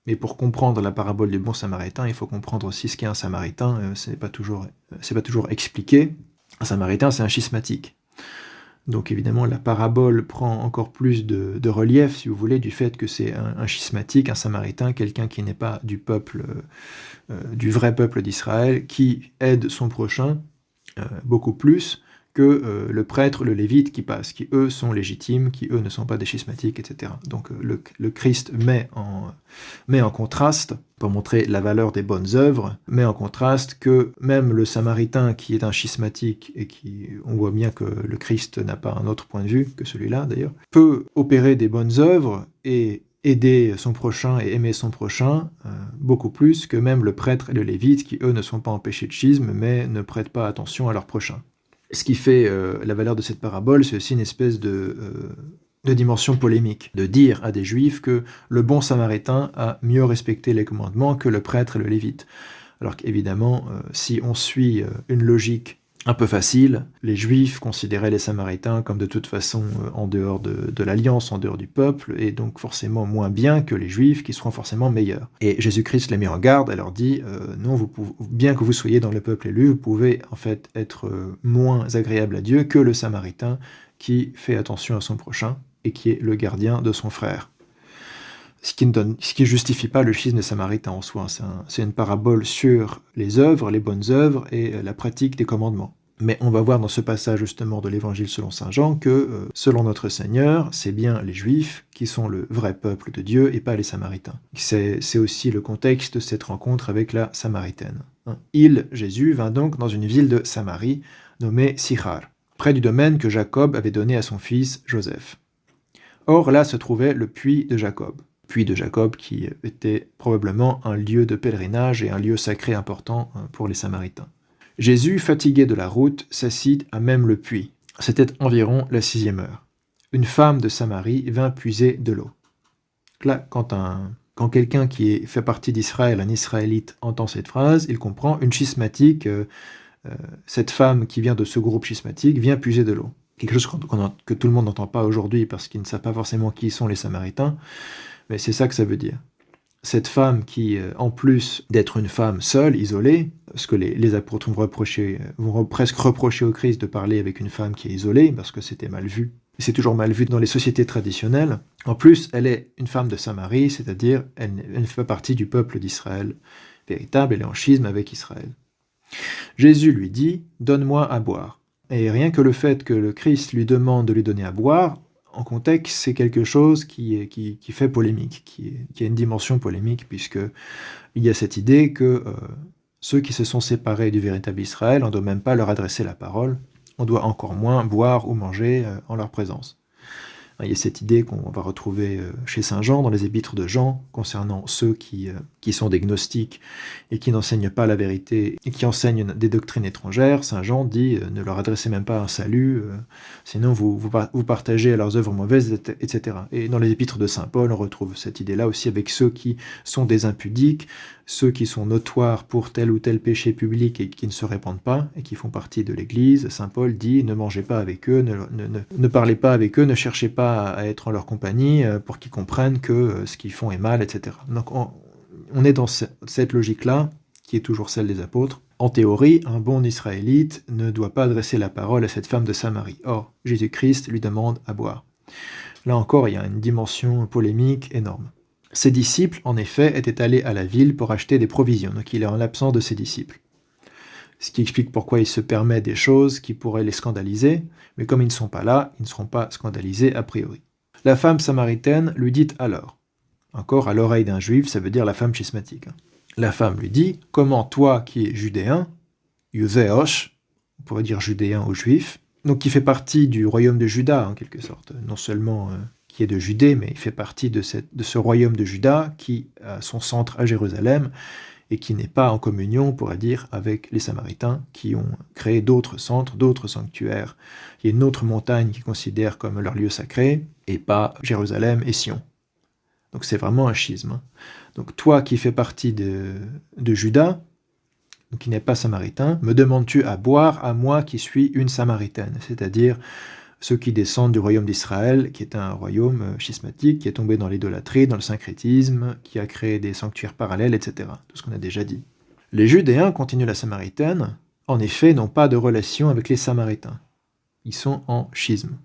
mais pour comprendre la parabole du bon Samaritain, il faut comprendre aussi ce qu'est un Samaritain. C'est pas toujours expliqué. Un Samaritain, c'est un schismatique. Donc évidemment, la parabole prend encore plus de relief, si vous voulez, du fait que c'est un schismatique, un Samaritain, quelqu'un qui n'est pas du peuple, du vrai peuple d'Israël, qui aide son prochain beaucoup plus que le prêtre, le lévite qui passe, qui eux sont légitimes, qui eux ne sont pas des schismatiques, etc. Donc le Christ met en contraste, pour montrer la valeur des bonnes œuvres, met en contraste que même le Samaritain qui est un schismatique, et on voit bien que le Christ n'a pas un autre point de vue que celui-là d'ailleurs, peut opérer des bonnes œuvres et aider son prochain et aimer son prochain beaucoup plus que même le prêtre et le lévite qui eux ne sont pas empêchés de schisme mais ne prêtent pas attention à leur prochain. Ce qui fait la valeur de cette parabole, c'est aussi une espèce de dimension polémique, de dire à des juifs que le bon samaritain a mieux respecté les commandements que le prêtre et le lévite. Alors qu'évidemment, si on suit une logique un peu facile, les juifs considéraient les samaritains comme de toute façon en dehors de l'alliance, en dehors du peuple, et donc forcément moins bien que les juifs qui seront forcément meilleurs. Et Jésus-Christ les met en garde, elle leur dit non, bien que vous soyez dans le peuple élu, vous pouvez en fait être moins agréable à Dieu que le samaritain qui fait attention à son prochain et qui est le gardien de son frère. Ce qui justifie pas le schisme des Samaritains en soi. C'est une parabole sur les œuvres, les bonnes œuvres et la pratique des commandements. Mais on va voir dans ce passage justement de l'Évangile selon saint Jean que, selon notre Seigneur, c'est bien les Juifs qui sont le vrai peuple de Dieu et pas les Samaritains. C'est aussi le contexte de cette rencontre avec la Samaritaine. Il, Jésus, vint donc dans une ville de Samarie nommée Sichar, près du domaine que Jacob avait donné à son fils Joseph. Or là se trouvait le puits de Jacob. Puits de Jacob qui était probablement un lieu de pèlerinage et un lieu sacré important pour les Samaritains. Jésus, fatigué de la route, s'assit à même le puits. C'était environ la 6e heure. Une femme de Samarie vint puiser de l'eau. Là, quand quelqu'un qui fait partie d'Israël, un Israélite, entend cette phrase, il comprend une schismatique, cette femme qui vient de ce groupe schismatique vient puiser de l'eau. Quelque chose que tout le monde n'entend pas aujourd'hui parce qu'ils ne savent pas forcément qui sont les Samaritains, mais c'est ça que ça veut dire. Cette femme qui, en plus d'être une femme seule, isolée, parce que les apôtres vont presque reprocher au Christ de parler avec une femme qui est isolée, parce que c'était mal vu. C'est toujours mal vu dans les sociétés traditionnelles. En plus, elle est une femme de Samarie, c'est-à-dire elle ne fait pas partie du peuple d'Israël véritable, elle est en schisme avec Israël. Jésus lui dit « Donne-moi à boire ». Et rien que le fait que le Christ lui demande de lui donner à boire, en contexte, c'est quelque chose qui fait polémique, qui a une dimension polémique, puisqu'il y a cette idée que ceux qui se sont séparés du véritable Israël, on ne doit même pas leur adresser la parole, on doit encore moins boire ou manger en leur présence. Il y a cette idée qu'on va retrouver chez saint Jean, dans les épîtres de Jean, concernant ceux qui sont des gnostiques et qui n'enseignent pas la vérité et qui enseignent des doctrines étrangères. Saint Jean dit ne leur adressez même pas un salut, sinon vous partagez à leurs œuvres mauvaises, etc. Et dans les épîtres de saint Paul, on retrouve cette idée-là aussi avec ceux qui sont des impudiques, ceux qui sont notoires pour tel ou tel péché public et qui ne se répandent pas et qui font partie de l'Église. Saint Paul dit ne mangez pas avec eux, ne parlez pas avec eux, ne cherchez pas à être en leur compagnie pour qu'ils comprennent que ce qu'ils font est mal, etc. Donc on est dans cette logique-là, qui est toujours celle des apôtres. En théorie, un bon Israélite ne doit pas adresser la parole à cette femme de Samarie. Or, Jésus-Christ lui demande à boire. Là encore, il y a une dimension polémique énorme. Ses disciples, en effet, étaient allés à la ville pour acheter des provisions, donc il est en l'absence de ses disciples. Ce qui explique pourquoi il se permet des choses qui pourraient les scandaliser, mais comme ils ne sont pas là, ils ne seront pas scandalisés a priori. La femme samaritaine lui dit alors, encore à l'oreille d'un juif, ça veut dire la femme schismatique. La femme lui dit, comment toi qui es judéen, Yudéosh, on pourrait dire judéen ou juif, donc qui fait partie du royaume de Juda en quelque sorte, non seulement qui est de Judée, mais il fait partie de ce royaume de Juda qui a son centre à Jérusalem et qui n'est pas en communion, on pourrait dire, avec les Samaritains qui ont créé d'autres centres, d'autres sanctuaires. Il y a une autre montagne qu'ils considèrent comme leur lieu sacré et pas Jérusalem et Sion. Donc c'est vraiment un schisme. Donc toi qui fais partie de Juda, qui n'est pas samaritain, me demandes-tu à boire à moi qui suis une samaritaine, c'est-à-dire ceux qui descendent du royaume d'Israël, qui est un royaume schismatique, qui est tombé dans l'idolâtrie, dans le syncrétisme, qui a créé des sanctuaires parallèles, etc. Tout ce qu'on a déjà dit. Les Judéens, continue la Samaritaine, en effet, n'ont pas de relation avec les Samaritains. Ils sont en schisme.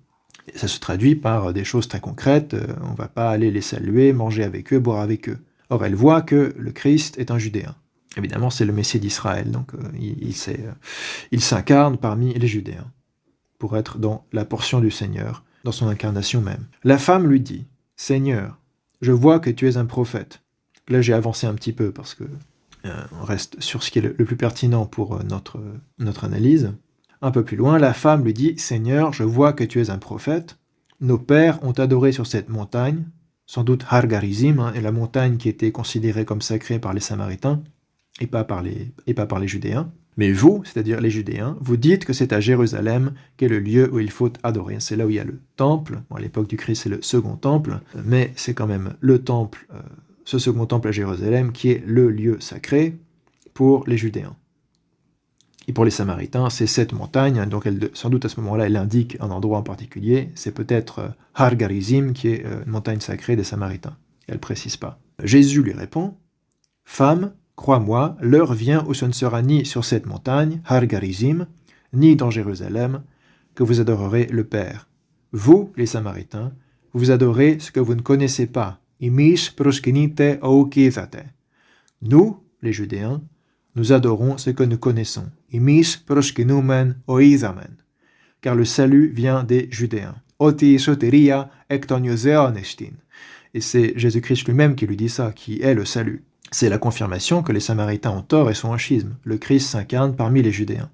Et ça se traduit par des choses très concrètes, on ne va pas aller les saluer, manger avec eux, boire avec eux. Or, elle voit que le Christ est un Judéen. Évidemment, c'est le Messie d'Israël, donc il s'incarne parmi les Judéens, pour être dans la portion du Seigneur, dans son incarnation même. La femme lui dit, « Seigneur, je vois que tu es un prophète. » Là, j'ai avancé un petit peu, parce que on reste sur ce qui est le plus pertinent pour notre analyse. Un peu plus loin, la femme lui dit, « Seigneur, je vois que tu es un prophète. Nos pères ont adoré sur cette montagne, sans doute Har Garizim, et la montagne qui était considérée comme sacrée par les Samaritains, et pas par les Judéens. Mais vous, c'est-à-dire les Judéens, vous dites que c'est à Jérusalem qu'est le lieu où il faut adorer. » C'est là où il y a le temple. Bon, à l'époque du Christ, c'est le second temple, mais c'est quand même le temple, ce second temple à Jérusalem, qui est le lieu sacré pour les Judéens. Et pour les Samaritains, c'est cette montagne, donc sans doute à ce moment-là, elle indique un endroit en particulier, c'est peut-être Har Garizim, qui est une montagne sacrée des Samaritains. Elle ne précise pas. Jésus lui répond, « Femme, crois-moi, l'heure vient où ce ne sera ni sur cette montagne, Har Garizim, ni dans Jérusalem, que vous adorerez le Père. Vous, les Samaritains, vous adorez ce que vous ne connaissez pas. Imish proskenite oukizate. Nous, les Judéens, nous adorons ce que nous connaissons. Imish proskenumen oizamen. Car le salut vient des Judéens. Oti soteria ektonioseonestin. Et c'est Jésus-Christ lui-même qui lui dit ça, qui est le salut. C'est la confirmation que les Samaritains ont tort et sont en schisme. Le Christ s'incarne parmi les Judéens.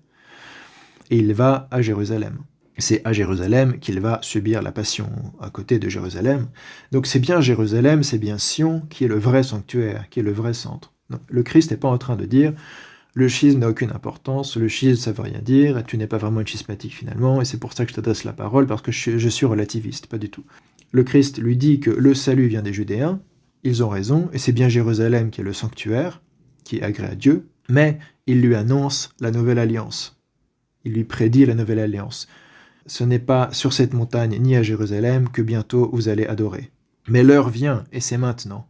Et il va à Jérusalem. C'est à Jérusalem qu'il va subir la passion, à côté de Jérusalem. Donc c'est bien Jérusalem, c'est bien Sion qui est le vrai sanctuaire, qui est le vrai centre. Donc, le Christ n'est pas en train de dire « le schisme n'a aucune importance, le schisme ça veut rien dire, et tu n'es pas vraiment une schismatique finalement, et c'est pour ça que je t'adresse la parole, parce que je suis relativiste. » Pas du tout. Le Christ lui dit que le salut vient des Judéens, ils ont raison, et c'est bien Jérusalem qui est le sanctuaire, qui est agréé à Dieu, mais il lui annonce la nouvelle alliance. Il lui prédit la nouvelle alliance. Ce n'est pas sur cette montagne ni à Jérusalem que bientôt vous allez adorer. Mais l'heure vient, et c'est maintenant,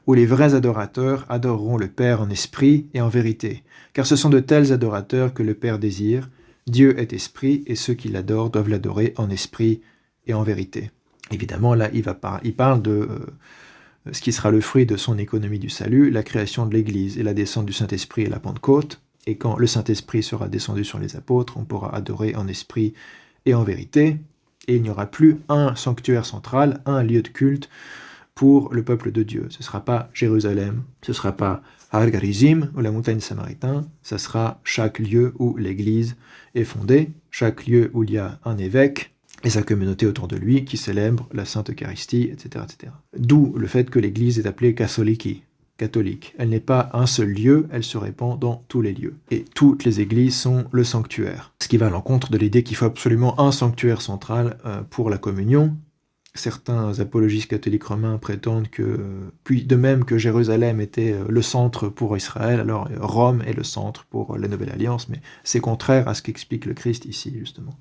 où les vrais adorateurs adoreront le Père en esprit et en vérité, car ce sont de tels adorateurs que le Père désire. Dieu est esprit, et ceux qui l'adorent doivent l'adorer en esprit et en vérité. Évidemment, là, il parle de ce qui sera le fruit de son économie du salut, la création de l'Église et la descente du Saint-Esprit et la Pentecôte. Et quand le Saint-Esprit sera descendu sur les apôtres, on pourra adorer en esprit et en vérité, et il n'y aura plus un sanctuaire central, un lieu de culte pour le peuple de Dieu. Ce ne sera pas Jérusalem, ce ne sera pas Har Garizim ou la montagne samaritain, ce sera chaque lieu où l'Église est fondée, chaque lieu où il y a un évêque et sa communauté autour de lui qui célèbre la Sainte Eucharistie, etc., etc. D'où le fait que l'Église est appelée catholique. Elle n'est pas un seul lieu, elle se répand dans tous les lieux. Et toutes les églises sont le sanctuaire. Ce qui va à l'encontre de l'idée qu'il faut absolument un sanctuaire central pour la communion. Certains apologistes catholiques romains prétendent que, puis de même que Jérusalem était le centre pour Israël, alors Rome est le centre pour la Nouvelle Alliance, mais c'est contraire à ce qu'explique le Christ ici, justement.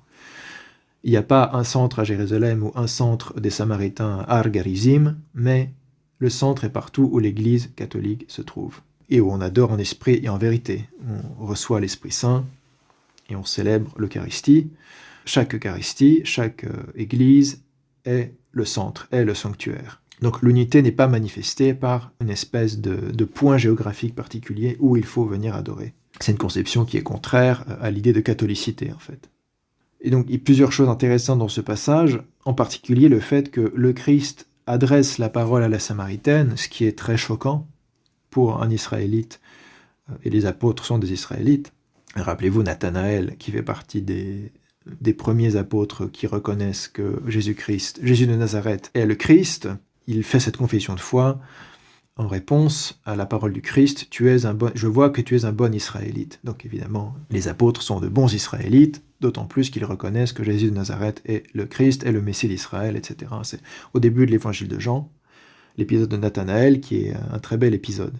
Il n'y a pas un centre à Jérusalem ou un centre des Samaritains à Har Garizim, mais le centre est partout où l'Église catholique se trouve, et où on adore en esprit et en vérité. On reçoit l'Esprit Saint, et on célèbre l'Eucharistie. Chaque Eucharistie, chaque Église est le centre, est le sanctuaire. Donc l'unité n'est pas manifestée par une espèce de point géographique particulier où il faut venir adorer. C'est une conception qui est contraire à l'idée de catholicité, en fait. Et donc il y a plusieurs choses intéressantes dans ce passage, en particulier le fait que le Christ adresse la parole à la Samaritaine, ce qui est très choquant pour un Israélite, et les apôtres sont des Israélites. Rappelez-vous Nathanaël, qui fait partie des premiers apôtres qui reconnaissent que Jésus-Christ, Jésus de Nazareth, est le Christ. Il fait cette confession de foi en réponse à la parole du Christ, je vois que tu es un bon Israélite. Donc évidemment, les apôtres sont de bons Israélites, d'autant plus qu'ils reconnaissent que Jésus de Nazareth est le Christ, est le Messie d'Israël, etc. C'est au début de l'évangile de Jean, l'épisode de Nathanaël, qui est un très bel épisode.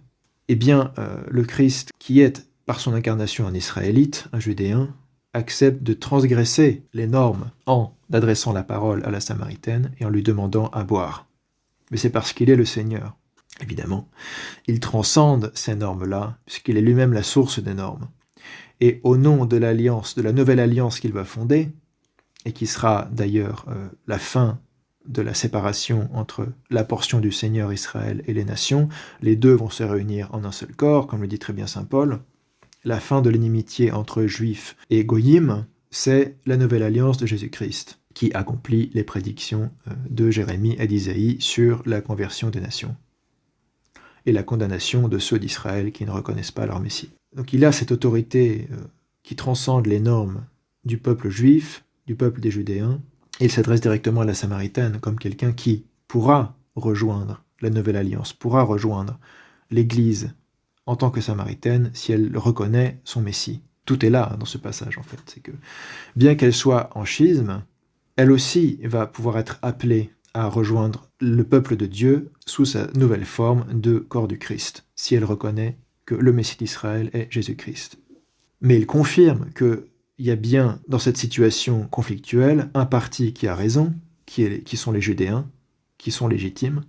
Eh bien, le Christ, qui est par son incarnation un Israélite, un Judéen, accepte de transgresser les normes en adressant la parole à la Samaritaine et en lui demandant à boire. Mais c'est parce qu'il est le Seigneur. Évidemment, il transcende ces normes-là, puisqu'il est lui-même la source des normes. Et au nom de l'alliance, de la nouvelle alliance qu'il va fonder, et qui sera d'ailleurs la fin de la séparation entre la portion du Seigneur Israël et les nations, les deux vont se réunir en un seul corps, comme le dit très bien saint Paul. La fin de l'inimitié entre Juifs et Goyim, c'est la nouvelle alliance de Jésus-Christ, qui accomplit les prédictions de Jérémie et d'Isaïe sur la conversion des nations et la condamnation de ceux d'Israël qui ne reconnaissent pas leur Messie. Donc il a cette autorité qui transcende les normes du peuple juif, du peuple des Judéens, et il s'adresse directement à la Samaritaine comme quelqu'un qui pourra rejoindre la nouvelle alliance, pourra rejoindre l'Église en tant que Samaritaine si elle reconnaît son Messie. Tout est là dans ce passage en fait, c'est que bien qu'elle soit en schisme, elle aussi va pouvoir être appelée à rejoindre le peuple de Dieu sous sa nouvelle forme de corps du Christ, si elle reconnaît que le Messie d'Israël est Jésus-Christ. Mais il confirme qu'il y a bien dans cette situation conflictuelle un parti qui a raison, qui sont les Judéens, qui sont légitimes,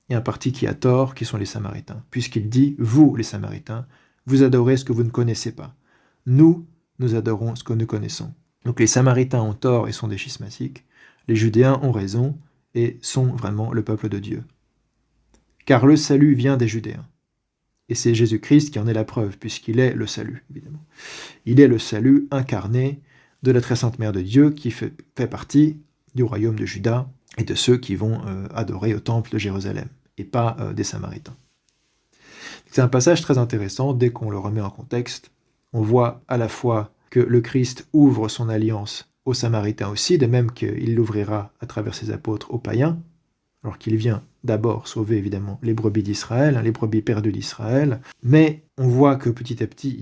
et un parti qui a tort, qui sont les Samaritains, puisqu'il dit « Vous, les Samaritains, vous adorez ce que vous ne connaissez pas. Nous, nous adorons ce que nous connaissons. » Donc les Samaritains ont tort et sont des schismatiques, les Judéens ont raison et sont vraiment le peuple de Dieu. Car le salut vient des Judéens. Et c'est Jésus-Christ qui en est la preuve, puisqu'il est le salut, évidemment. Il est le salut incarné de la très sainte Mère de Dieu qui fait partie du royaume de Juda et de ceux qui vont adorer au temple de Jérusalem, et pas des Samaritains. C'est un passage très intéressant, dès qu'on le remet en contexte. On voit à la fois que le Christ ouvre son alliance aux Samaritains aussi, de même qu'il l'ouvrira à travers ses apôtres aux païens, alors qu'il vient d'abord sauver évidemment les brebis d'Israël, les brebis perdues d'Israël, mais on voit que petit à petit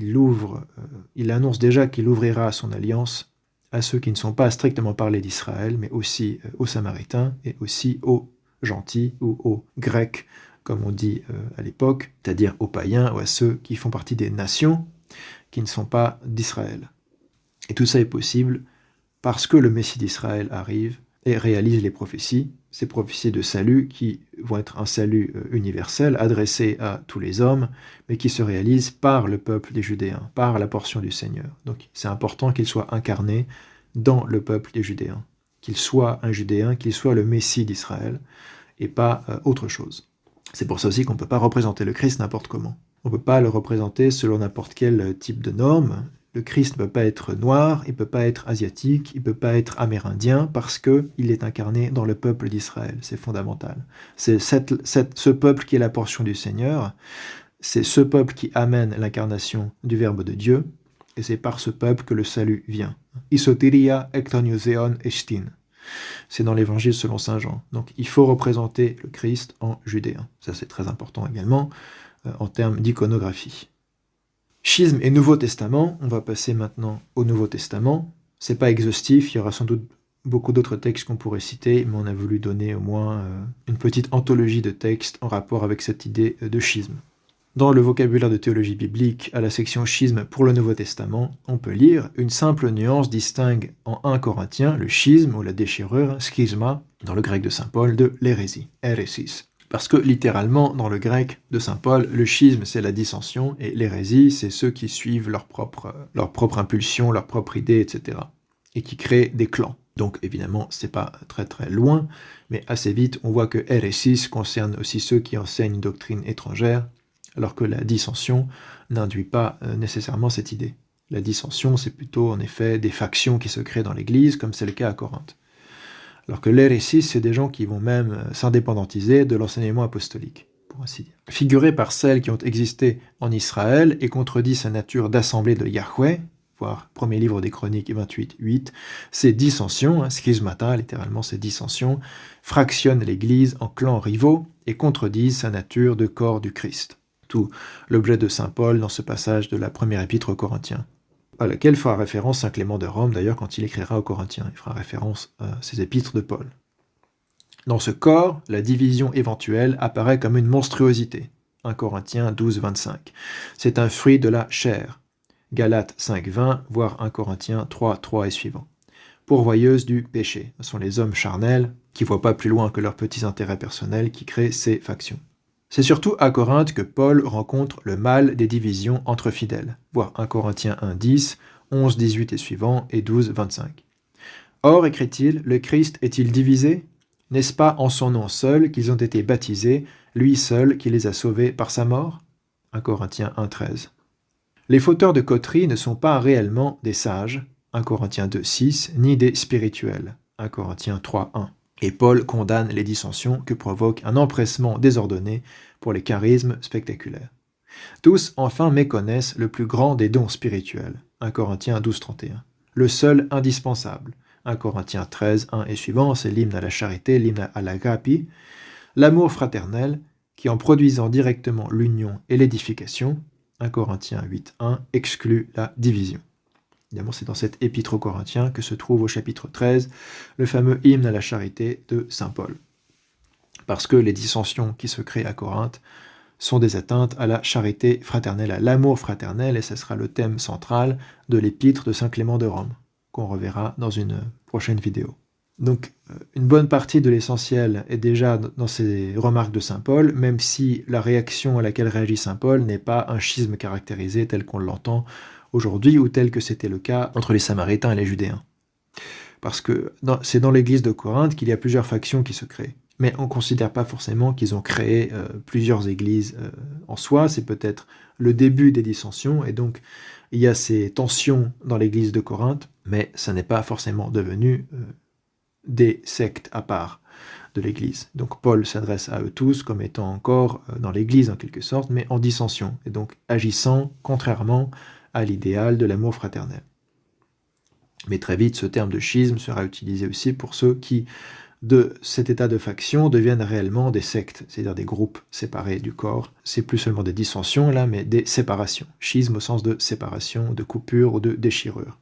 il annonce déjà qu'il ouvrira son alliance à ceux qui ne sont pas strictement parlés d'Israël, mais aussi aux Samaritains et aussi aux gentils ou aux Grecs, comme on dit à l'époque, c'est-à-dire aux païens ou à ceux qui font partie des nations qui ne sont pas d'Israël. Et tout ça est possible parce que le Messie d'Israël arrive et réalise les prophéties, ces prophéties de salut qui vont être un salut universel adressé à tous les hommes, mais qui se réalisent par le peuple des Judéens, par la portion du Seigneur. Donc c'est important qu'il soit incarné dans le peuple des Judéens, qu'il soit un Judéen, qu'il soit le Messie d'Israël, et pas autre chose. C'est pour ça aussi qu'on ne peut pas représenter le Christ n'importe comment. On ne peut pas le représenter selon n'importe quel type de normes. Le Christ ne peut pas être noir, il ne peut pas être asiatique, il ne peut pas être amérindien, parce qu'il est incarné dans le peuple d'Israël. C'est fondamental. C'est ce peuple qui est la portion du Seigneur, c'est ce peuple qui amène l'incarnation du Verbe de Dieu, et c'est par ce peuple que le salut vient. Isoteria ektonioseon estin. C'est dans l'Évangile selon saint Jean. Donc il faut représenter le Christ en judéen. Ça c'est très important également en termes d'iconographie. Schisme et Nouveau Testament, on va passer maintenant au Nouveau Testament. C'est pas exhaustif, il y aura sans doute beaucoup d'autres textes qu'on pourrait citer, mais on a voulu donner au moins une petite anthologie de textes en rapport avec cette idée de schisme. Dans le vocabulaire de théologie biblique, à la section schisme pour le Nouveau Testament, on peut lire une simple nuance distingue en 1 Corinthiens le schisme ou la déchirure, schisma, dans le grec de saint Paul, de l'hérésie, hérésis. Parce que littéralement, dans le grec de saint Paul, le schisme c'est la dissension et l'hérésie c'est ceux qui suivent leur propre impulsion, leur propre idée, etc. et qui créent des clans. Donc évidemment, c'est pas très très loin, mais assez vite on voit que hérésis concerne aussi ceux qui enseignent une doctrine étrangère, alors que la dissension n'induit pas nécessairement cette idée. La dissension, c'est plutôt en effet des factions qui se créent dans l'Église, comme c'est le cas à Corinthe. Alors que l'hérésie, c'est des gens qui vont même s'indépendantiser de l'enseignement apostolique, pour ainsi dire. Figuré par celles qui ont existé en Israël et contredit sa nature d'assemblée de Yahweh, voir premier livre des Chroniques 28.8, ces dissensions, schismata, littéralement ces dissensions, fractionnent l'Église en clans rivaux et contredisent sa nature de corps du Christ. Tout l'objet de saint Paul dans ce passage de la première épître aux Corinthiens, à laquelle fera référence saint Clément de Rome, d'ailleurs, quand il écrira aux Corinthiens. Il fera référence à ces épîtres de Paul. Dans ce corps, la division éventuelle apparaît comme une monstruosité. 1 Corinthiens 12, 25. C'est un fruit de la chair. Galates 5.20, voire 1 Corinthiens 3.3 et suivants. Pourvoyeuses du péché. Ce sont les hommes charnels qui ne voient pas plus loin que leurs petits intérêts personnels qui créent ces factions. C'est surtout à Corinthe que Paul rencontre le mal des divisions entre fidèles, voir 1 Corinthiens 1.10, 11.18 et suivants et 12.25. Or, écrit-il, le Christ est-il divisé ? N'est-ce pas en son nom seul qu'ils ont été baptisés, lui seul qui les a sauvés par sa mort ? 1 Corinthiens 1.13. Les fauteurs de coterie ne sont pas réellement des sages, 1 Corinthiens 2.6, ni des spirituels, 1 Corinthiens 3.1. Et Paul condamne les dissensions que provoque un empressement désordonné pour les charismes spectaculaires. Tous enfin méconnaissent le plus grand des dons spirituels, 1 Corinthiens 12.31. Le seul indispensable, 1 Corinthiens 13.1 et suivant, c'est l'hymne à la charité, l'hymne à l'agape, l'amour fraternel, qui en produisant directement l'union et l'édification, 1 Corinthiens 8.1, exclut la division. Évidemment, c'est dans cet épître aux Corinthiens que se trouve au chapitre 13 le fameux hymne à la charité de saint Paul. Parce que les dissensions qui se créent à Corinthe sont des atteintes à la charité fraternelle, à l'amour fraternel, et ce sera le thème central de l'épître de saint Clément de Rome, qu'on reverra dans une prochaine vidéo. Donc, une bonne partie de l'essentiel est déjà dans ces remarques de saint Paul, même si la réaction à laquelle réagit saint Paul n'est pas un schisme caractérisé tel qu'on l'entend aujourd'hui, ou tel que c'était le cas entre les Samaritains et les Judéens. Parce que c'est dans l'église de Corinthe qu'il y a plusieurs factions qui se créent. Mais on ne considère pas forcément qu'ils ont créé plusieurs églises en soi, c'est peut-être le début des dissensions, et donc il y a ces tensions dans l'église de Corinthe, mais ça n'est pas forcément devenu des sectes à part de l'église. Donc Paul s'adresse à eux tous comme étant encore dans l'église en quelque sorte, mais en dissension, et donc agissant contrairement à l'idéal de l'amour fraternel. Mais très vite, ce terme de schisme sera utilisé aussi pour ceux qui, de cet état de faction, deviennent réellement des sectes, c'est-à-dire des groupes séparés du corps. C'est plus seulement des dissensions là, mais des séparations. Schisme au sens de séparation, de coupure ou de déchirure.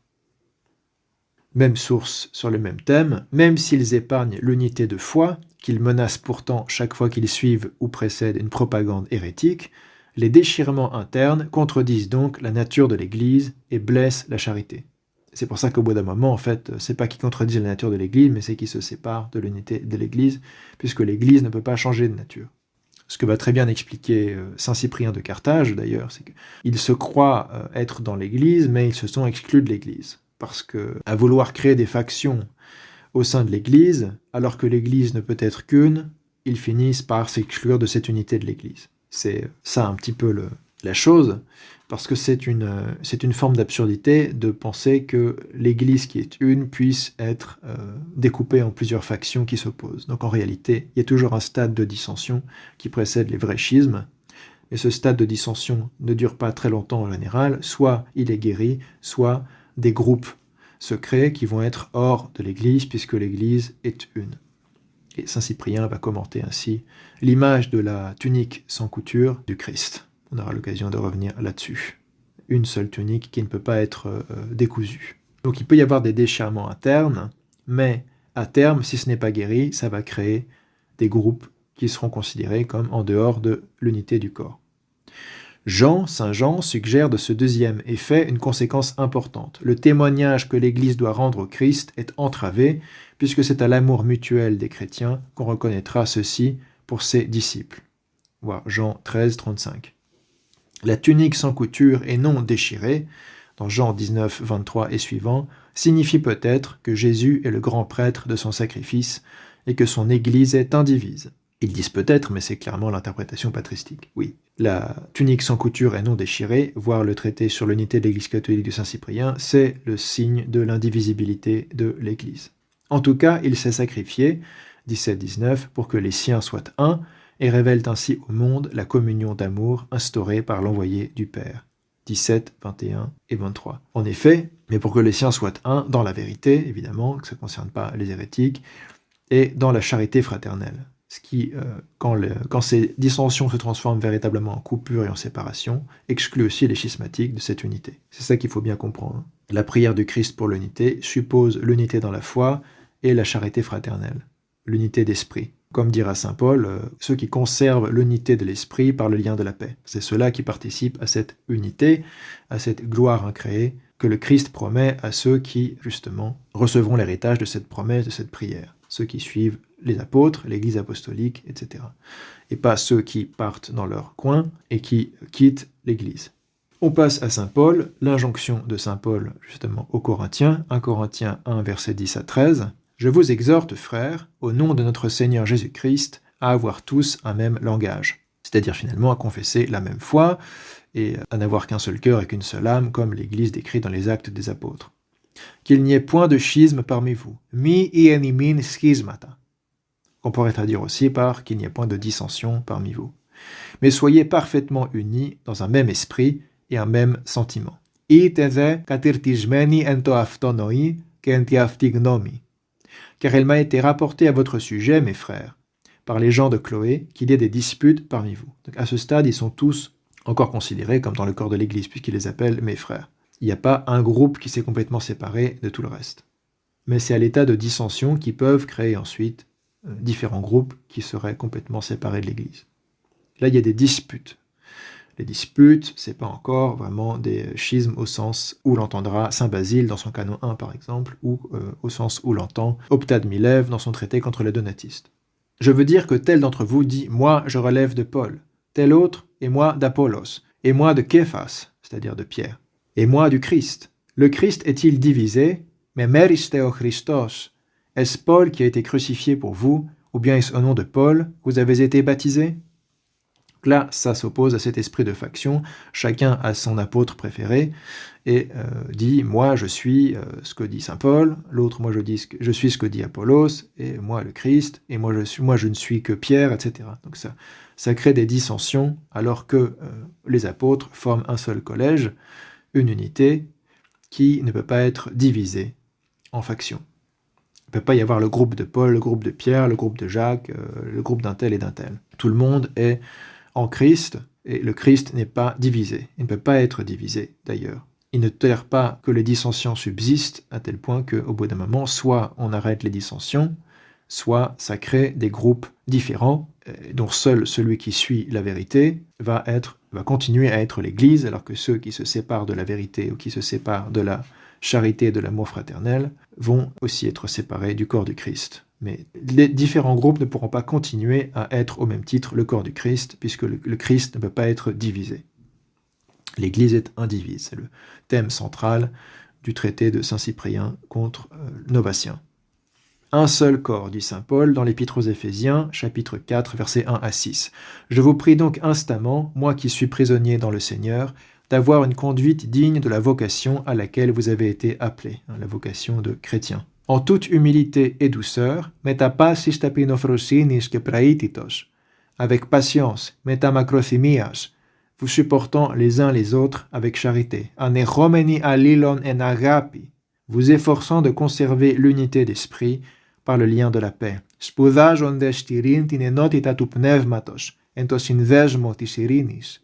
Même source sur le même thème, même s'ils épargnent l'unité de foi, qu'ils menacent pourtant chaque fois qu'ils suivent ou précèdent une propagande hérétique, les déchirements internes contredisent donc la nature de l'Église et blessent la charité. C'est pour ça qu'au bout d'un moment, en fait, c'est pas qu'ils contredisent la nature de l'Église, mais c'est qu'ils se séparent de l'unité de l'Église, puisque l'Église ne peut pas changer de nature. Ce que va très bien expliquer saint Cyprien de Carthage, d'ailleurs, c'est qu'ils se croient être dans l'Église, mais ils se sont exclus de l'Église. Parce que, à vouloir créer des factions au sein de l'Église, alors que l'Église ne peut être qu'une, ils finissent par s'exclure de cette unité de l'Église. C'est ça un petit peu la chose, parce que c'est une forme d'absurdité de penser que l'Église qui est une puisse être découpée en plusieurs factions qui s'opposent. Donc en réalité, il y a toujours un stade de dissension qui précède les vrais schismes, et ce stade de dissension ne dure pas très longtemps en général, soit il est guéri, soit des groupes se créent qui vont être hors de l'Église, puisque l'Église est une. Et saint Cyprien va commenter ainsi l'image de la tunique sans couture du Christ. On aura l'occasion de revenir là-dessus. Une seule tunique qui ne peut pas être décousue. Donc il peut y avoir des déchirements internes, mais à terme, si ce n'est pas guéri, ça va créer des groupes qui seront considérés comme en dehors de l'unité du corps. Saint Jean suggère de ce deuxième effet une conséquence importante. Le témoignage que l'Église doit rendre au Christ est entravé, puisque c'est à l'amour mutuel des chrétiens qu'on reconnaîtra ceci pour ses disciples. Voir Jean 13, 35. La tunique sans couture et non déchirée, dans Jean 19, 23 et suivants, signifie peut-être que Jésus est le grand prêtre de son sacrifice et que son Église est indivise. Ils disent peut-être, mais c'est clairement l'interprétation patristique. Oui, la tunique sans couture et non déchirée, voire le traité sur l'unité de l'Église catholique de saint Cyprien, c'est le signe de l'indivisibilité de l'Église. En tout cas, il s'est sacrifié, 17-19, pour que les siens soient un, et révèlent ainsi au monde la communion d'amour instaurée par l'envoyé du Père. 17, 21 et 23. En effet, mais pour que les siens soient un dans la vérité, évidemment, que ça ne concerne pas les hérétiques, et dans la charité fraternelle. Ce qui, quand ces dissensions se transforment véritablement en coupure et en séparation, exclut aussi les schismatiques de cette unité. C'est ça qu'il faut bien comprendre. La prière du Christ pour l'unité suppose l'unité dans la foi et la charité fraternelle, l'unité d'esprit. Comme dira saint Paul, ceux qui conservent l'unité de l'esprit par le lien de la paix. C'est ceux-là qui participent à cette unité, à cette gloire incréée que le Christ promet à ceux qui, justement, recevront l'héritage de cette promesse, de cette prière. Ceux qui suivent les apôtres, l'Église apostolique, etc. Et pas ceux qui partent dans leur coin et qui quittent l'Église. On passe à saint Paul, l'injonction de saint Paul, justement, aux Corinthiens, 1 Corinthiens 1, versets 10 à 13. « Je vous exhorte, frères, au nom de notre Seigneur Jésus-Christ, à avoir tous un même langage. » C'est-à-dire finalement à confesser la même foi et à n'avoir qu'un seul cœur et qu'une seule âme, comme l'Église décrit dans les Actes des Apôtres. « Qu'il n'y ait point de schisme parmi vous. Mi ienimin schismata. » Qu'on pourrait traduire aussi par « qu'il n'y ait point de dissension parmi vous. » Mais soyez parfaitement unis dans un même esprit et un même sentiment. « Ite katirtismeni ento aftonoi ke enti aftignomi. » Car il m'a été rapporté à votre sujet, mes frères, par les gens de Chloé, qu'il y ait des disputes parmi vous. Donc à ce stade, ils sont tous encore considérés comme dans le corps de l'Église, puisqu'il les appelle mes frères. Il n'y a pas un groupe qui s'est complètement séparé de tout le reste. Mais c'est à l'état de dissension qui peuvent créer ensuite différents groupes qui seraient complètement séparés de l'Église. Là, il y a des disputes. Les disputes, c'est pas encore vraiment des schismes au sens où l'entendra saint Basile dans son canon 1 par exemple, ou au sens où l'entend Optade Milève dans son traité contre les donatistes. Je veux dire que tel d'entre vous dit « moi je relève de Paul », tel autre « et moi d'Apollos », et moi de Képhas, c'est-à-dire de Pierre, et moi du Christ. Le Christ est-il divisé? Mais meristeo Christos. Est-ce Paul qui a été crucifié pour vous, ou bien est-ce au nom de Paul que vous avez été baptisés? Là, ça s'oppose à cet esprit de faction. Chacun a son apôtre préféré et dit « moi, je suis ce que dit saint Paul », l'autre « moi, je suis ce que dit Apollos », et « moi, le Christ », et « moi, je ne suis que Pierre », etc. Donc ça crée des dissensions, alors que les apôtres forment un seul collège, une unité qui ne peut pas être divisée en factions. Il ne peut pas y avoir le groupe de Paul, le groupe de Pierre, le groupe de Jacques, le groupe d'un tel et d'un tel. Tout le monde est en Christ, et le Christ n'est pas divisé. Il ne peut pas être divisé, d'ailleurs. Il ne tolère pas que les dissensions subsistent, à tel point qu'au bout d'un moment, soit on arrête les dissensions, soit ça crée des groupes différents, dont seul celui qui suit la vérité va continuer à être l'Église, alors que ceux qui se séparent de la vérité ou qui se séparent de la charité et de l'amour fraternel vont aussi être séparés du corps du Christ. Mais les différents groupes ne pourront pas continuer à être au même titre le corps du Christ, puisque le Christ ne peut pas être divisé. L'Église est indivise, c'est le thème central du traité de Saint-Cyprien contre Novacien. Un seul corps, dit saint Paul dans l'Épître aux Éphésiens, chapitre 4, versets 1 à 6. « Je vous prie donc instamment, moi qui suis prisonnier dans le Seigneur, d'avoir une conduite digne de la vocation à laquelle vous avez été appelés, la vocation de chrétien. En toute humilité et douceur, metapasis tapinophrosinis que praititos, avec patience, metamacrothimias, vous supportant les uns les autres avec charité, aneromeni alilon en agapi, vous efforçant de conserver l'unité d'esprit par le lien de la paix. Spoudajon de styrin tin enotita tu pneumatos, entos synvesmo tis irinis.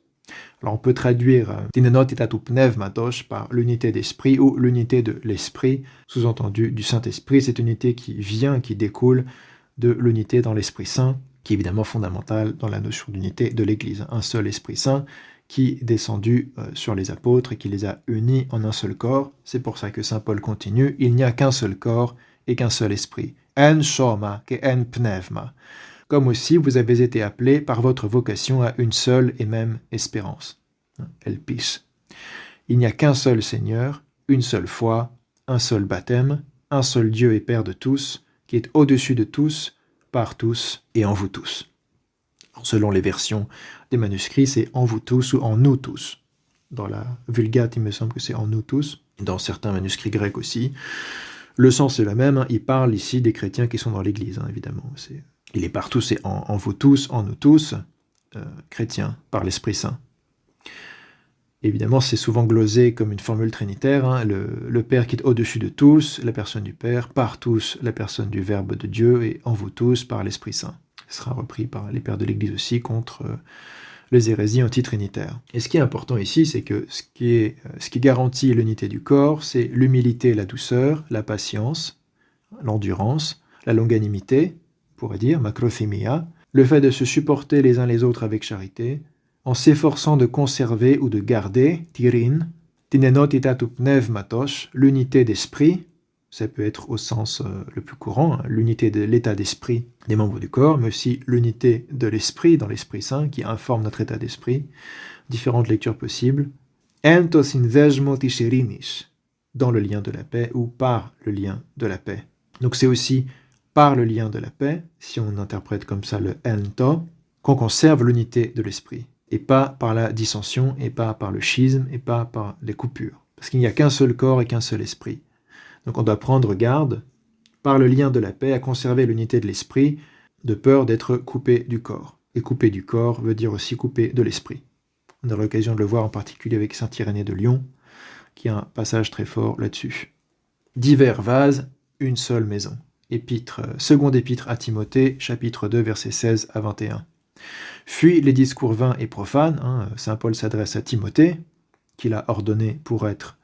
Alors on peut traduire tinenotita tu pneumatos par l'unité d'esprit ou l'unité de l'esprit, sous-entendu du Saint-Esprit, cette unité qui découle de l'unité dans l'Esprit Saint, qui est évidemment fondamentale dans la notion d'unité de l'Église. Un seul Esprit Saint qui est descendu sur les apôtres et qui les a unis en un seul corps. C'est pour ça que saint Paul continue, il n'y a qu'un seul corps et qu'un seul esprit. En soma que en pneuma. Comme aussi vous avez été appelés par votre vocation à une seule et même espérance. Elpis. Il n'y a qu'un seul Seigneur, une seule foi, un seul baptême, un seul Dieu et Père de tous, qui est au-dessus de tous, par tous et en vous tous. Alors, selon les versions des manuscrits, c'est en vous tous ou en nous tous. Dans la Vulgate, il me semble que c'est en nous tous. Dans certains manuscrits grecs aussi. Le sens est le même. Il parle ici des chrétiens qui sont dans l'Église, évidemment. Il est partout, c'est en vous tous, en nous tous, chrétiens, par l'Esprit Saint. Évidemment, c'est souvent glosé comme une formule trinitaire. Le Père qui est au-dessus de tous, la personne du Père, par tous, la personne du Verbe de Dieu, et en vous tous, par l'Esprit Saint. Ce sera repris par les pères de l'Église aussi contre les hérésies antitrinitaires. Et ce qui est important ici, c'est que ce qui garantit l'unité du corps, c'est l'humilité, la douceur, la patience, l'endurance, la longanimité, pourrait dire, makrothymia, le fait de se supporter les uns les autres avec charité, en s'efforçant de conserver ou de garder, tirin, tinenotitatoup pneumatos, l'unité d'esprit, ça peut être au sens le plus courant, l'unité de l'état d'esprit des membres du corps, mais aussi l'unité de l'esprit dans l'Esprit Saint qui informe notre état d'esprit, différentes lectures possibles, entos invejmotis irinis, dans le lien de la paix ou par le lien de la paix. Donc c'est aussi par le lien de la paix, si on interprète comme ça le ento, qu'on conserve l'unité de l'esprit, et pas par la dissension, et pas par le schisme, et pas par les coupures. Parce qu'il n'y a qu'un seul corps et qu'un seul esprit. Donc on doit prendre garde, par le lien de la paix, à conserver l'unité de l'esprit, de peur d'être coupé du corps. Et coupé du corps veut dire aussi coupé de l'esprit. On a l'occasion de le voir en particulier avec saint Irénée de Lyon, qui a un passage très fort là-dessus. Divers vases, une seule maison. Seconde épître à Timothée, chapitre 2, versets 16 à 21. Fuis les discours vains et profanes, saint Paul s'adresse à Timothée, qu'il a ordonné pour être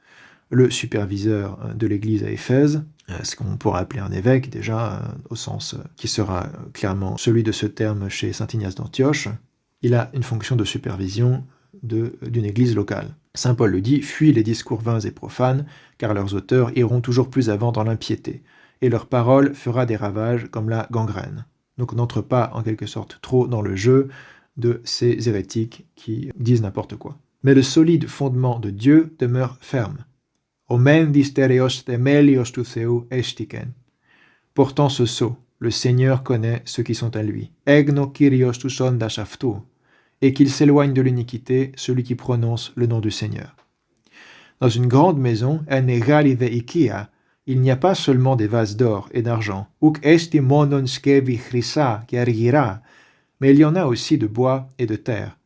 le superviseur de l'église à Éphèse, ce qu'on pourrait appeler un évêque déjà, au sens qui sera clairement celui de ce terme chez saint Ignace d'Antioche. Il a une fonction de supervision d'une église locale. Saint Paul le dit, fuis les discours vains et profanes, car leurs auteurs iront toujours plus avant dans l'impiété, et leur parole fera des ravages comme la gangrène. Donc on n'entre pas en quelque sorte trop dans le jeu de ces hérétiques qui disent n'importe quoi. Mais le solide fondement de Dieu demeure ferme. Portant ce sceau, le Seigneur connaît ceux qui sont à lui. Et qu'il s'éloigne de l'iniquité, celui qui prononce le nom du Seigneur. Dans une grande maison, il n'y a pas seulement des vases d'or et d'argent, mais il y en a aussi de bois et de terre,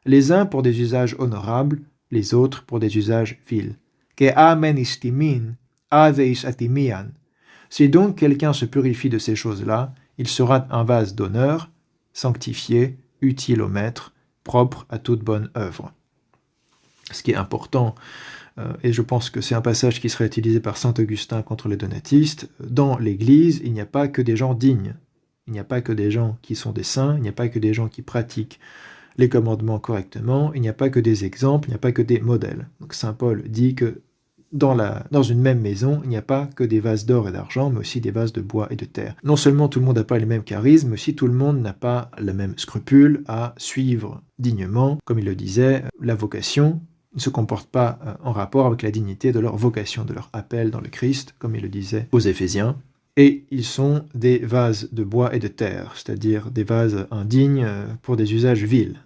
les uns pour des usages honorables, les autres pour des usages vils. Si donc quelqu'un se purifie de ces choses-là, il sera un vase d'honneur, sanctifié, utile au maître, propre à toute bonne œuvre. Ce qui est important, et je pense que c'est un passage qui serait utilisé par saint Augustin contre les donatistes, dans l'Église, il n'y a pas que des gens dignes, il n'y a pas que des gens qui sont des saints, il n'y a pas que des gens qui pratiquent les commandements correctement, il n'y a pas que des exemples, il n'y a pas que des modèles. Donc saint Paul dit que dans une même maison, il n'y a pas que des vases d'or et d'argent, mais aussi des vases de bois et de terre. Non seulement tout le monde n'a pas les mêmes charismes, mais aussi tout le monde n'a pas le même scrupule à suivre dignement, comme il le disait, la vocation ne se comporte pas en rapport avec la dignité de leur vocation, de leur appel dans le Christ, comme il le disait aux Éphésiens. Et ils sont des vases de bois et de terre, c'est-à-dire des vases indignes pour des usages vils.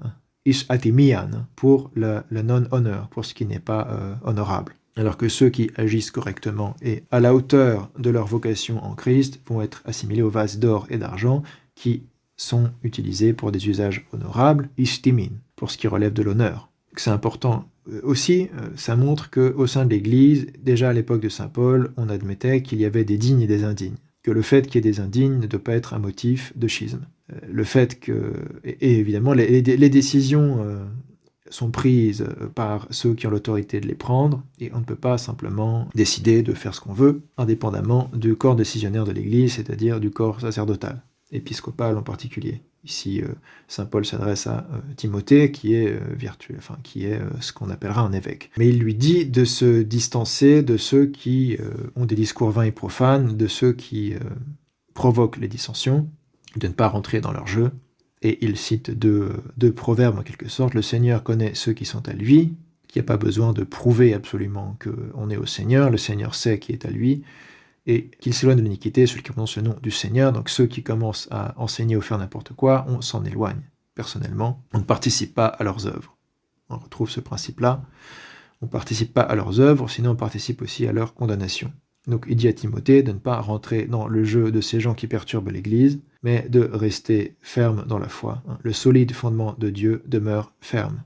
Ish atimian, pour le non-honneur, pour ce qui n'est pas honorable. Alors que ceux qui agissent correctement et à la hauteur de leur vocation en Christ vont être assimilés aux vases d'or et d'argent qui sont utilisés pour des usages honorables, ishtimin, pour ce qui relève de l'honneur. C'est important. Aussi, ça montre qu'au sein de l'Église, déjà à l'époque de saint Paul, on admettait qu'il y avait des dignes et des indignes, que le fait qu'il y ait des indignes ne doit pas être un motif de schisme. Le fait que... Et évidemment, les décisions sont prises par ceux qui ont l'autorité de les prendre, et on ne peut pas simplement décider de faire ce qu'on veut, indépendamment du corps décisionnaire de l'Église, c'est-à-dire du corps sacerdotal, épiscopal en particulier. Ici, saint Paul s'adresse à Timothée, qui est ce qu'on appellera un évêque. Mais il lui dit de se distancer de ceux qui ont des discours vains et profanes, de ceux qui provoquent les dissensions, de ne pas rentrer dans leur jeu. Et il cite deux proverbes en quelque sorte. Le Seigneur connaît ceux qui sont à lui, qui n'a pas besoin de prouver absolument qu'on est au Seigneur. Le Seigneur sait qui est à lui. Et qu'il s'éloigne de l'iniquité, celui qui prononce le nom du Seigneur. Donc ceux qui commencent à enseigner ou faire n'importe quoi, on s'en éloigne. Personnellement, on ne participe pas à leurs œuvres. On retrouve ce principe-là. On ne participe pas à leurs œuvres, sinon on participe aussi à leur condamnation. Donc il dit à Timothée de ne pas rentrer dans le jeu de ces gens qui perturbent l'Église, mais de rester ferme dans la foi. Le solide fondement de Dieu demeure ferme.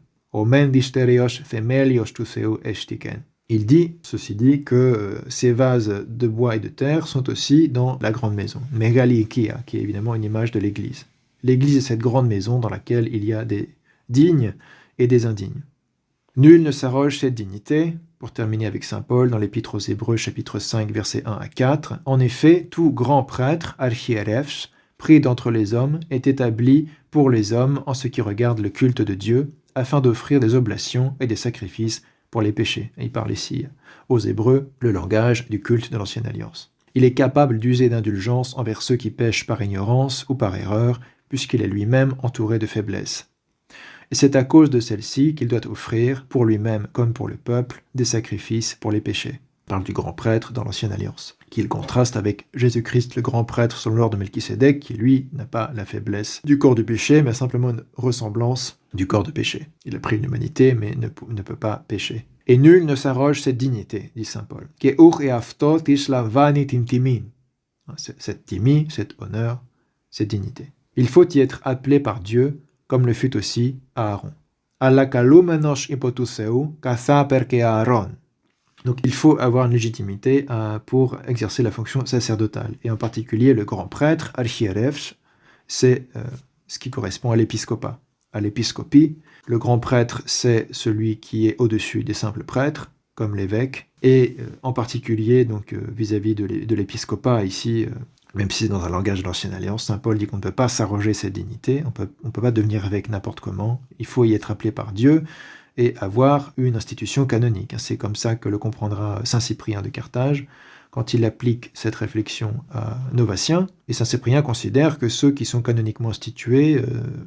Il dit, ceci dit, que ces vases de bois et de terre sont aussi dans la grande maison, Megalikia, qui est évidemment une image de l'Église. L'Église est cette grande maison dans laquelle il y a des dignes et des indignes. Nul ne s'arroge cette dignité, pour terminer avec saint Paul dans l'Épître aux Hébreux, chapitre 5, versets 1 à 4. En effet, tout grand prêtre, archiérefs, pris d'entre les hommes, est établi pour les hommes en ce qui regarde le culte de Dieu, afin d'offrir des oblations et des sacrifices pour les péchés. Et il parle ici aux Hébreux, le langage du culte de l'Ancienne Alliance. Il est capable d'user d'indulgence envers ceux qui pêchent par ignorance ou par erreur, puisqu'il est lui-même entouré de faiblesses. Et c'est à cause de celle-ci qu'il doit offrir, pour lui-même comme pour le peuple, des sacrifices pour les péchés. Il parle du grand prêtre dans l'Ancienne Alliance, qu'il contraste avec Jésus-Christ, le grand prêtre selon l'ordre de Melchisédek, qui lui n'a pas la faiblesse du corps du péché, mais simplement une ressemblance du corps de péché. Il a pris une humanité, mais ne peut pas pécher. Et nul ne s'arroge cette dignité, dit saint Paul. Cette timi, cet honneur, cette dignité. Il faut y être appelé par Dieu, comme le fut aussi Aaron. Donc il faut avoir une légitimité pour exercer la fonction sacerdotale. Et en particulier, le grand prêtre, archiérefs, c'est ce qui correspond à l'épiscopat. À l'épiscopie, le grand prêtre, c'est celui qui est au-dessus des simples prêtres, comme l'évêque, et en particulier donc vis-à-vis de l'épiscopat, ici, même si c'est dans un langage de l'Ancienne Alliance, saint Paul dit qu'on ne peut pas s'arroger cette dignité, on ne peut pas devenir évêque n'importe comment, il faut y être appelé par Dieu et avoir une institution canonique. C'est comme ça que le comprendra saint Cyprien de Carthage, quand il applique cette réflexion à Novatien, et saint Cyprien considère que ceux qui sont canoniquement institués,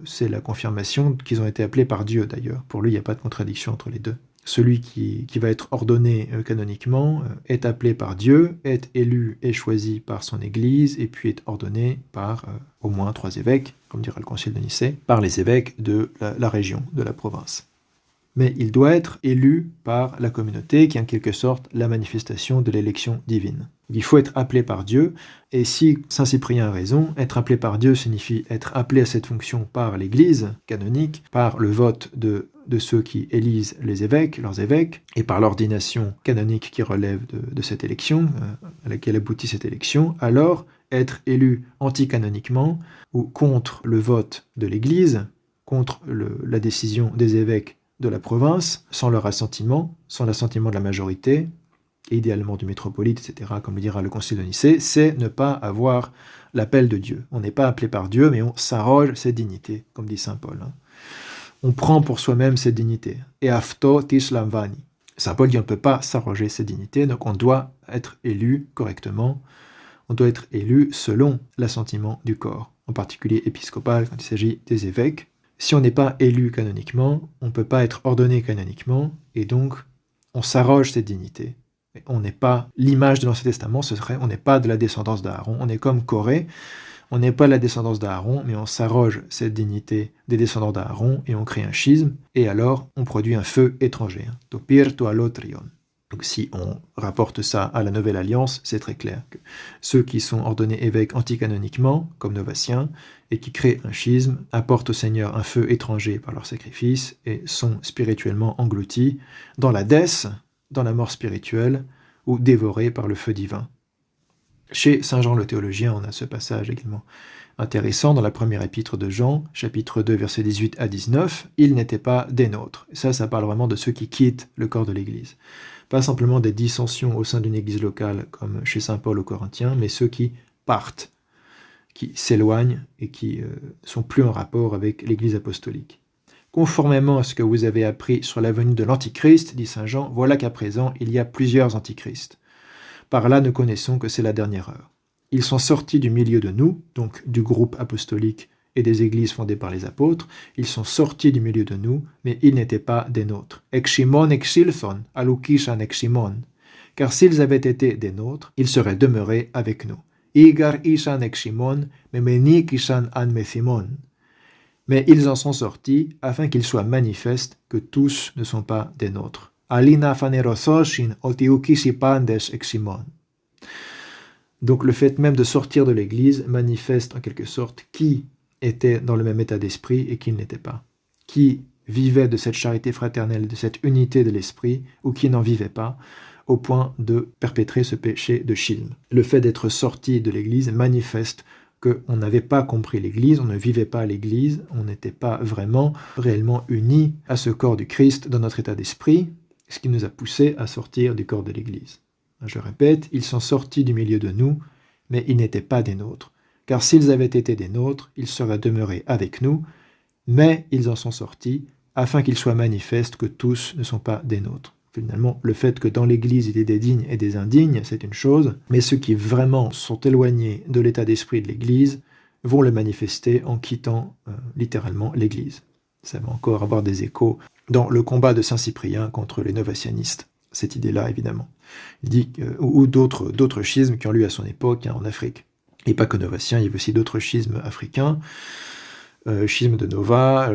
c'est la confirmation qu'ils ont été appelés par Dieu d'ailleurs. Pour lui, il n'y a pas de contradiction entre les deux. Celui qui va être ordonné canoniquement est appelé par Dieu, est élu et choisi par son Église, et puis est ordonné par au moins 3 évêques, comme dira le Concile de Nicée, par les évêques de la région, de la province. Mais il doit être élu par la communauté, qui est en quelque sorte la manifestation de l'élection divine. Il faut être appelé par Dieu, et si saint Cyprien a raison, être appelé par Dieu signifie être appelé à cette fonction par l'Église canonique, par le vote de ceux qui élisent les évêques, leurs évêques, et par l'ordination canonique qui relève de cette élection, à laquelle aboutit cette élection, alors être élu anticanoniquement ou contre le vote de l'Église, contre la décision des évêques de la province, sans leur assentiment, sans l'assentiment de la majorité, et idéalement du métropolite, etc., comme le dira le Concile de Nicée, c'est ne pas avoir l'appel de Dieu. On n'est pas appelé par Dieu, mais on s'arroge cette dignité, comme dit saint Paul. On prend pour soi-même cette dignité. Et afto tislamvani. Saint Paul dit on ne peut pas s'arroger cette dignité, donc on doit être élu correctement, on doit être élu selon l'assentiment du corps, en particulier épiscopal quand il s'agit des évêques. Si on n'est pas élu canoniquement, on ne peut pas être ordonné canoniquement, et donc on s'arroge cette dignité. On n'est pas l'image de l'Ancien Testament, on n'est pas de la descendance d'Aaron, on est comme Corée, on n'est pas la descendance d'Aaron, mais on s'arroge cette dignité des descendants d'Aaron, et on crée un schisme, et alors on produit un feu étranger. Topir to alotrion. Donc si on rapporte ça à la Nouvelle Alliance, c'est très clair que ceux qui sont ordonnés évêques anticanoniquement, comme Novatien, et qui créent un schisme, apportent au Seigneur un feu étranger par leur sacrifice et sont spirituellement engloutis dans la dèce, dans la mort spirituelle, ou dévorés par le feu divin. Chez saint Jean le théologien, on a ce passage également intéressant dans la première épître de Jean, chapitre 2, versets 18 à 19, « Ils n'étaient pas des nôtres ». Ça parle vraiment de ceux qui quittent le corps de l'Église. Pas simplement des dissensions au sein d'une église locale, comme chez saint Paul aux Corinthiens, mais ceux qui partent, qui s'éloignent et qui sont plus en rapport avec l'église apostolique. Conformément à ce que vous avez appris sur la venue de l'Antichrist, dit saint Jean, voilà qu'à présent il y a plusieurs Antichrists. Par là nous connaissons que c'est la dernière heure. Ils sont sortis du milieu de nous, donc du groupe apostolique et des églises fondées par les apôtres, ils sont sortis du milieu de nous, mais ils n'étaient pas des nôtres. Eximon exilthon, alukishan eximon. Car s'ils avaient été des nôtres, ils seraient demeurés avec nous. Igar ishan eximon, memenikishan anmethimon. Mais ils en sont sortis afin qu'il soit manifeste que tous ne sont pas des nôtres. Alina fanerososhin otiukisipandes eximon. Donc le fait même de sortir de l'Église manifeste en quelque sorte qui était dans le même état d'esprit et qui ne l'était pas. Qui vivait de cette charité fraternelle, de cette unité de l'esprit, ou qui n'en vivait pas, au point de perpétrer ce péché de schisme. Le fait d'être sorti de l'Église manifeste qu'on n'avait pas compris l'Église, on ne vivait pas l'Église, on n'était pas réellement unis à ce corps du Christ dans notre état d'esprit, ce qui nous a poussés à sortir du corps de l'Église. Je répète, ils sont sortis du milieu de nous, mais ils n'étaient pas des nôtres. Car s'ils avaient été des nôtres, ils seraient demeurés avec nous, mais ils en sont sortis, afin qu'il soit manifeste que tous ne sont pas des nôtres. Finalement, le fait que dans l'Église il y ait des dignes et des indignes, c'est une chose, mais ceux qui vraiment sont éloignés de l'état d'esprit de l'Église vont le manifester en quittant littéralement l'Église. Ça va encore avoir des échos dans le combat de Saint Cyprien contre les novatianistes, cette idée-là évidemment. Il dit, ou d'autres schismes qui ont lieu à son époque en Afrique. Et pas que novatiens, il y avait aussi d'autres schismes africains, schisme de Nova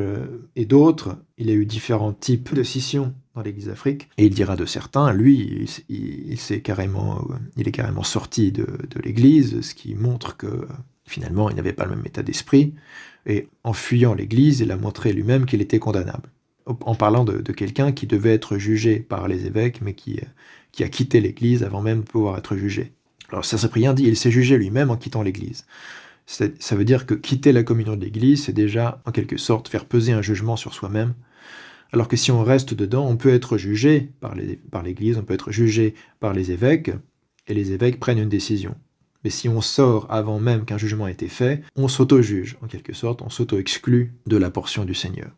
et d'autres. Il y a eu différents types de scissions dans l'Église d'Afrique. Et il dira de certains, lui, il est carrément sorti de l'Église, ce qui montre que finalement il n'avait pas le même état d'esprit. Et en fuyant l'Église, il a montré lui-même qu'il était condamnable. En parlant de quelqu'un qui devait être jugé par les évêques, mais qui a quitté l'Église avant même de pouvoir être jugé. Alors Saint Cyprien dit, il s'est jugé lui-même en quittant l'Église. Ça veut dire que quitter la communion de l'Église, c'est déjà, en quelque sorte, faire peser un jugement sur soi-même, alors que si on reste dedans, on peut être jugé par l'Église, on peut être jugé par les évêques, et les évêques prennent une décision. Mais si on sort avant même qu'un jugement ait été fait, on s'auto-juge, en quelque sorte, on s'auto-exclut de la portion du Seigneur.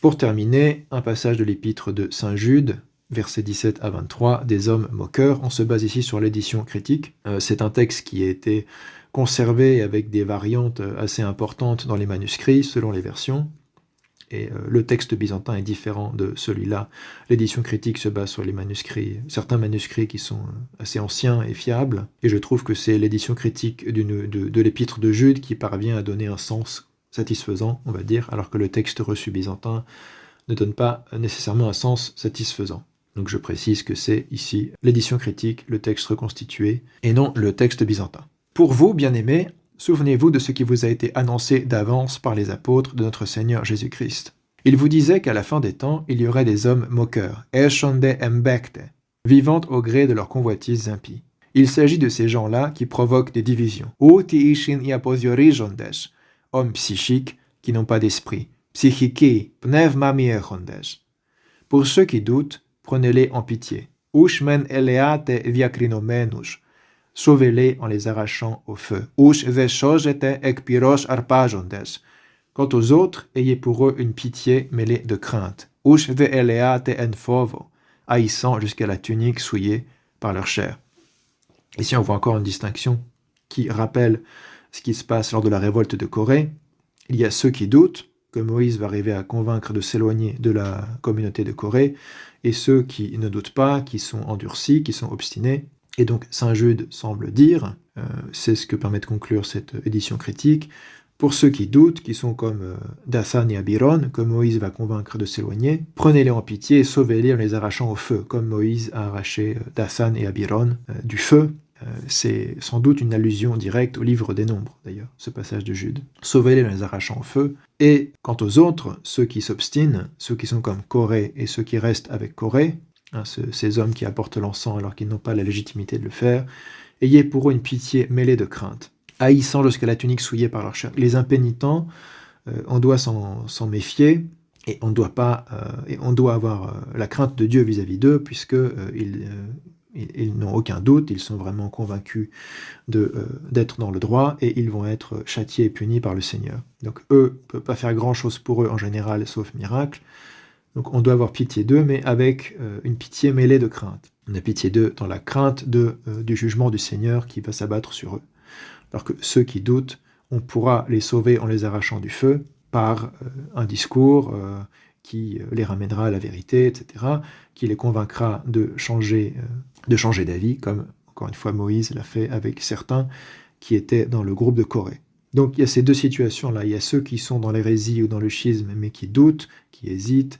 Pour terminer, un passage de l'épître de Saint Jude, versets 17 à 23, des hommes moqueurs. On se base ici sur l'édition critique. C'est un texte qui a été conservé avec des variantes assez importantes dans les manuscrits, selon les versions. Et le texte byzantin est différent de celui-là. L'édition critique se base sur les manuscrits, certains manuscrits qui sont assez anciens et fiables. Et je trouve que c'est l'édition critique de l'épître de Jude qui parvient à donner un sens satisfaisant, on va dire, alors que le texte reçu byzantin ne donne pas nécessairement un sens satisfaisant. Donc je précise que c'est ici l'édition critique, le texte reconstitué, et non le texte byzantin. Pour vous, bien-aimés, souvenez-vous de ce qui vous a été annoncé d'avance par les apôtres de notre Seigneur Jésus-Christ. Ils vous disaient qu'à la fin des temps, il y aurait des hommes moqueurs, vivant au gré de leurs convoitises impies. Il s'agit de ces gens-là qui provoquent des divisions. Hommes psychiques qui n'ont pas d'esprit. Psychiki, pneumamiechondes. Pour ceux qui doutent, prenez-les en pitié. Ushmen eleate viacrinomenus. Sauvez-les en les arrachant au feu. Ush veshojete ekpiros arpajondes. Quant aux autres, ayez pour eux une pitié mêlée de crainte. Ush ve eleate enfovo. Haïssant jusqu'à la tunique souillée par leur chair. Ici, on voit encore une distinction qui rappelle ce qui se passe lors de la révolte de Corée. Il y a ceux qui doutent que Moïse va arriver à convaincre de s'éloigner de la communauté de Corée, et ceux qui ne doutent pas, qui sont endurcis, qui sont obstinés. Et donc Saint Jude semble dire, c'est ce que permet de conclure cette édition critique, pour ceux qui doutent, qui sont comme Dathan et Abiron, que Moïse va convaincre de s'éloigner, prenez-les en pitié et sauvez-les en les arrachant au feu, comme Moïse a arraché Dathan et Abiron du feu. C'est sans doute une allusion directe au livre des Nombres, d'ailleurs, ce passage de Jude. Sauvez-les en les arrachant au feu. Et quant aux autres, ceux qui s'obstinent, ceux qui sont comme Corée et ceux qui restent avec Corée, ces hommes qui apportent l'encens alors qu'ils n'ont pas la légitimité de le faire, ayez pour eux une pitié mêlée de crainte, haïssant jusqu'à la tunique souillée par leur chair. Les impénitents, on doit s'en méfier, et on doit avoir la crainte de Dieu vis-à-vis d'eux, puisque ils n'ont aucun doute, ils sont vraiment convaincus d'être dans le droit, et ils vont être châtiés et punis par le Seigneur. Donc eux, on ne peut pas faire grand-chose pour eux en général, sauf miracle. Donc on doit avoir pitié d'eux, mais avec une pitié mêlée de crainte. On a pitié d'eux dans la crainte du jugement du Seigneur qui va s'abattre sur eux. Alors que ceux qui doutent, on pourra les sauver en les arrachant du feu par un discours qui les ramènera à la vérité, etc., qui les convaincra de changer d'avis, comme encore une fois Moïse l'a fait avec certains qui étaient dans le groupe de Corée. Donc il y a ces deux situations-là. Il y a ceux qui sont dans l'hérésie ou dans le schisme, mais qui doutent, qui hésitent,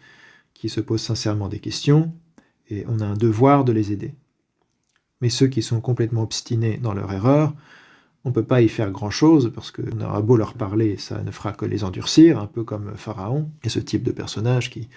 qui se posent sincèrement des questions, et on a un devoir de les aider. Mais ceux qui sont complètement obstinés dans leur erreur, on ne peut pas y faire grand-chose, parce qu'on aura beau leur parler, ça ne fera que les endurcir, un peu comme Pharaon, et ce type de personnages qui,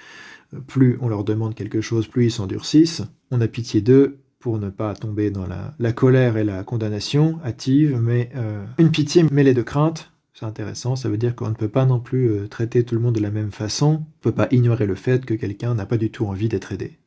plus on leur demande quelque chose, plus ils s'endurcissent. On a pitié d'eux pour ne pas tomber dans la colère et la condamnation hâtive, mais une pitié mêlée de crainte. C'est intéressant, ça veut dire qu'on ne peut pas non plus traiter tout le monde de la même façon. On ne peut pas ignorer le fait que quelqu'un n'a pas du tout envie d'être aidé.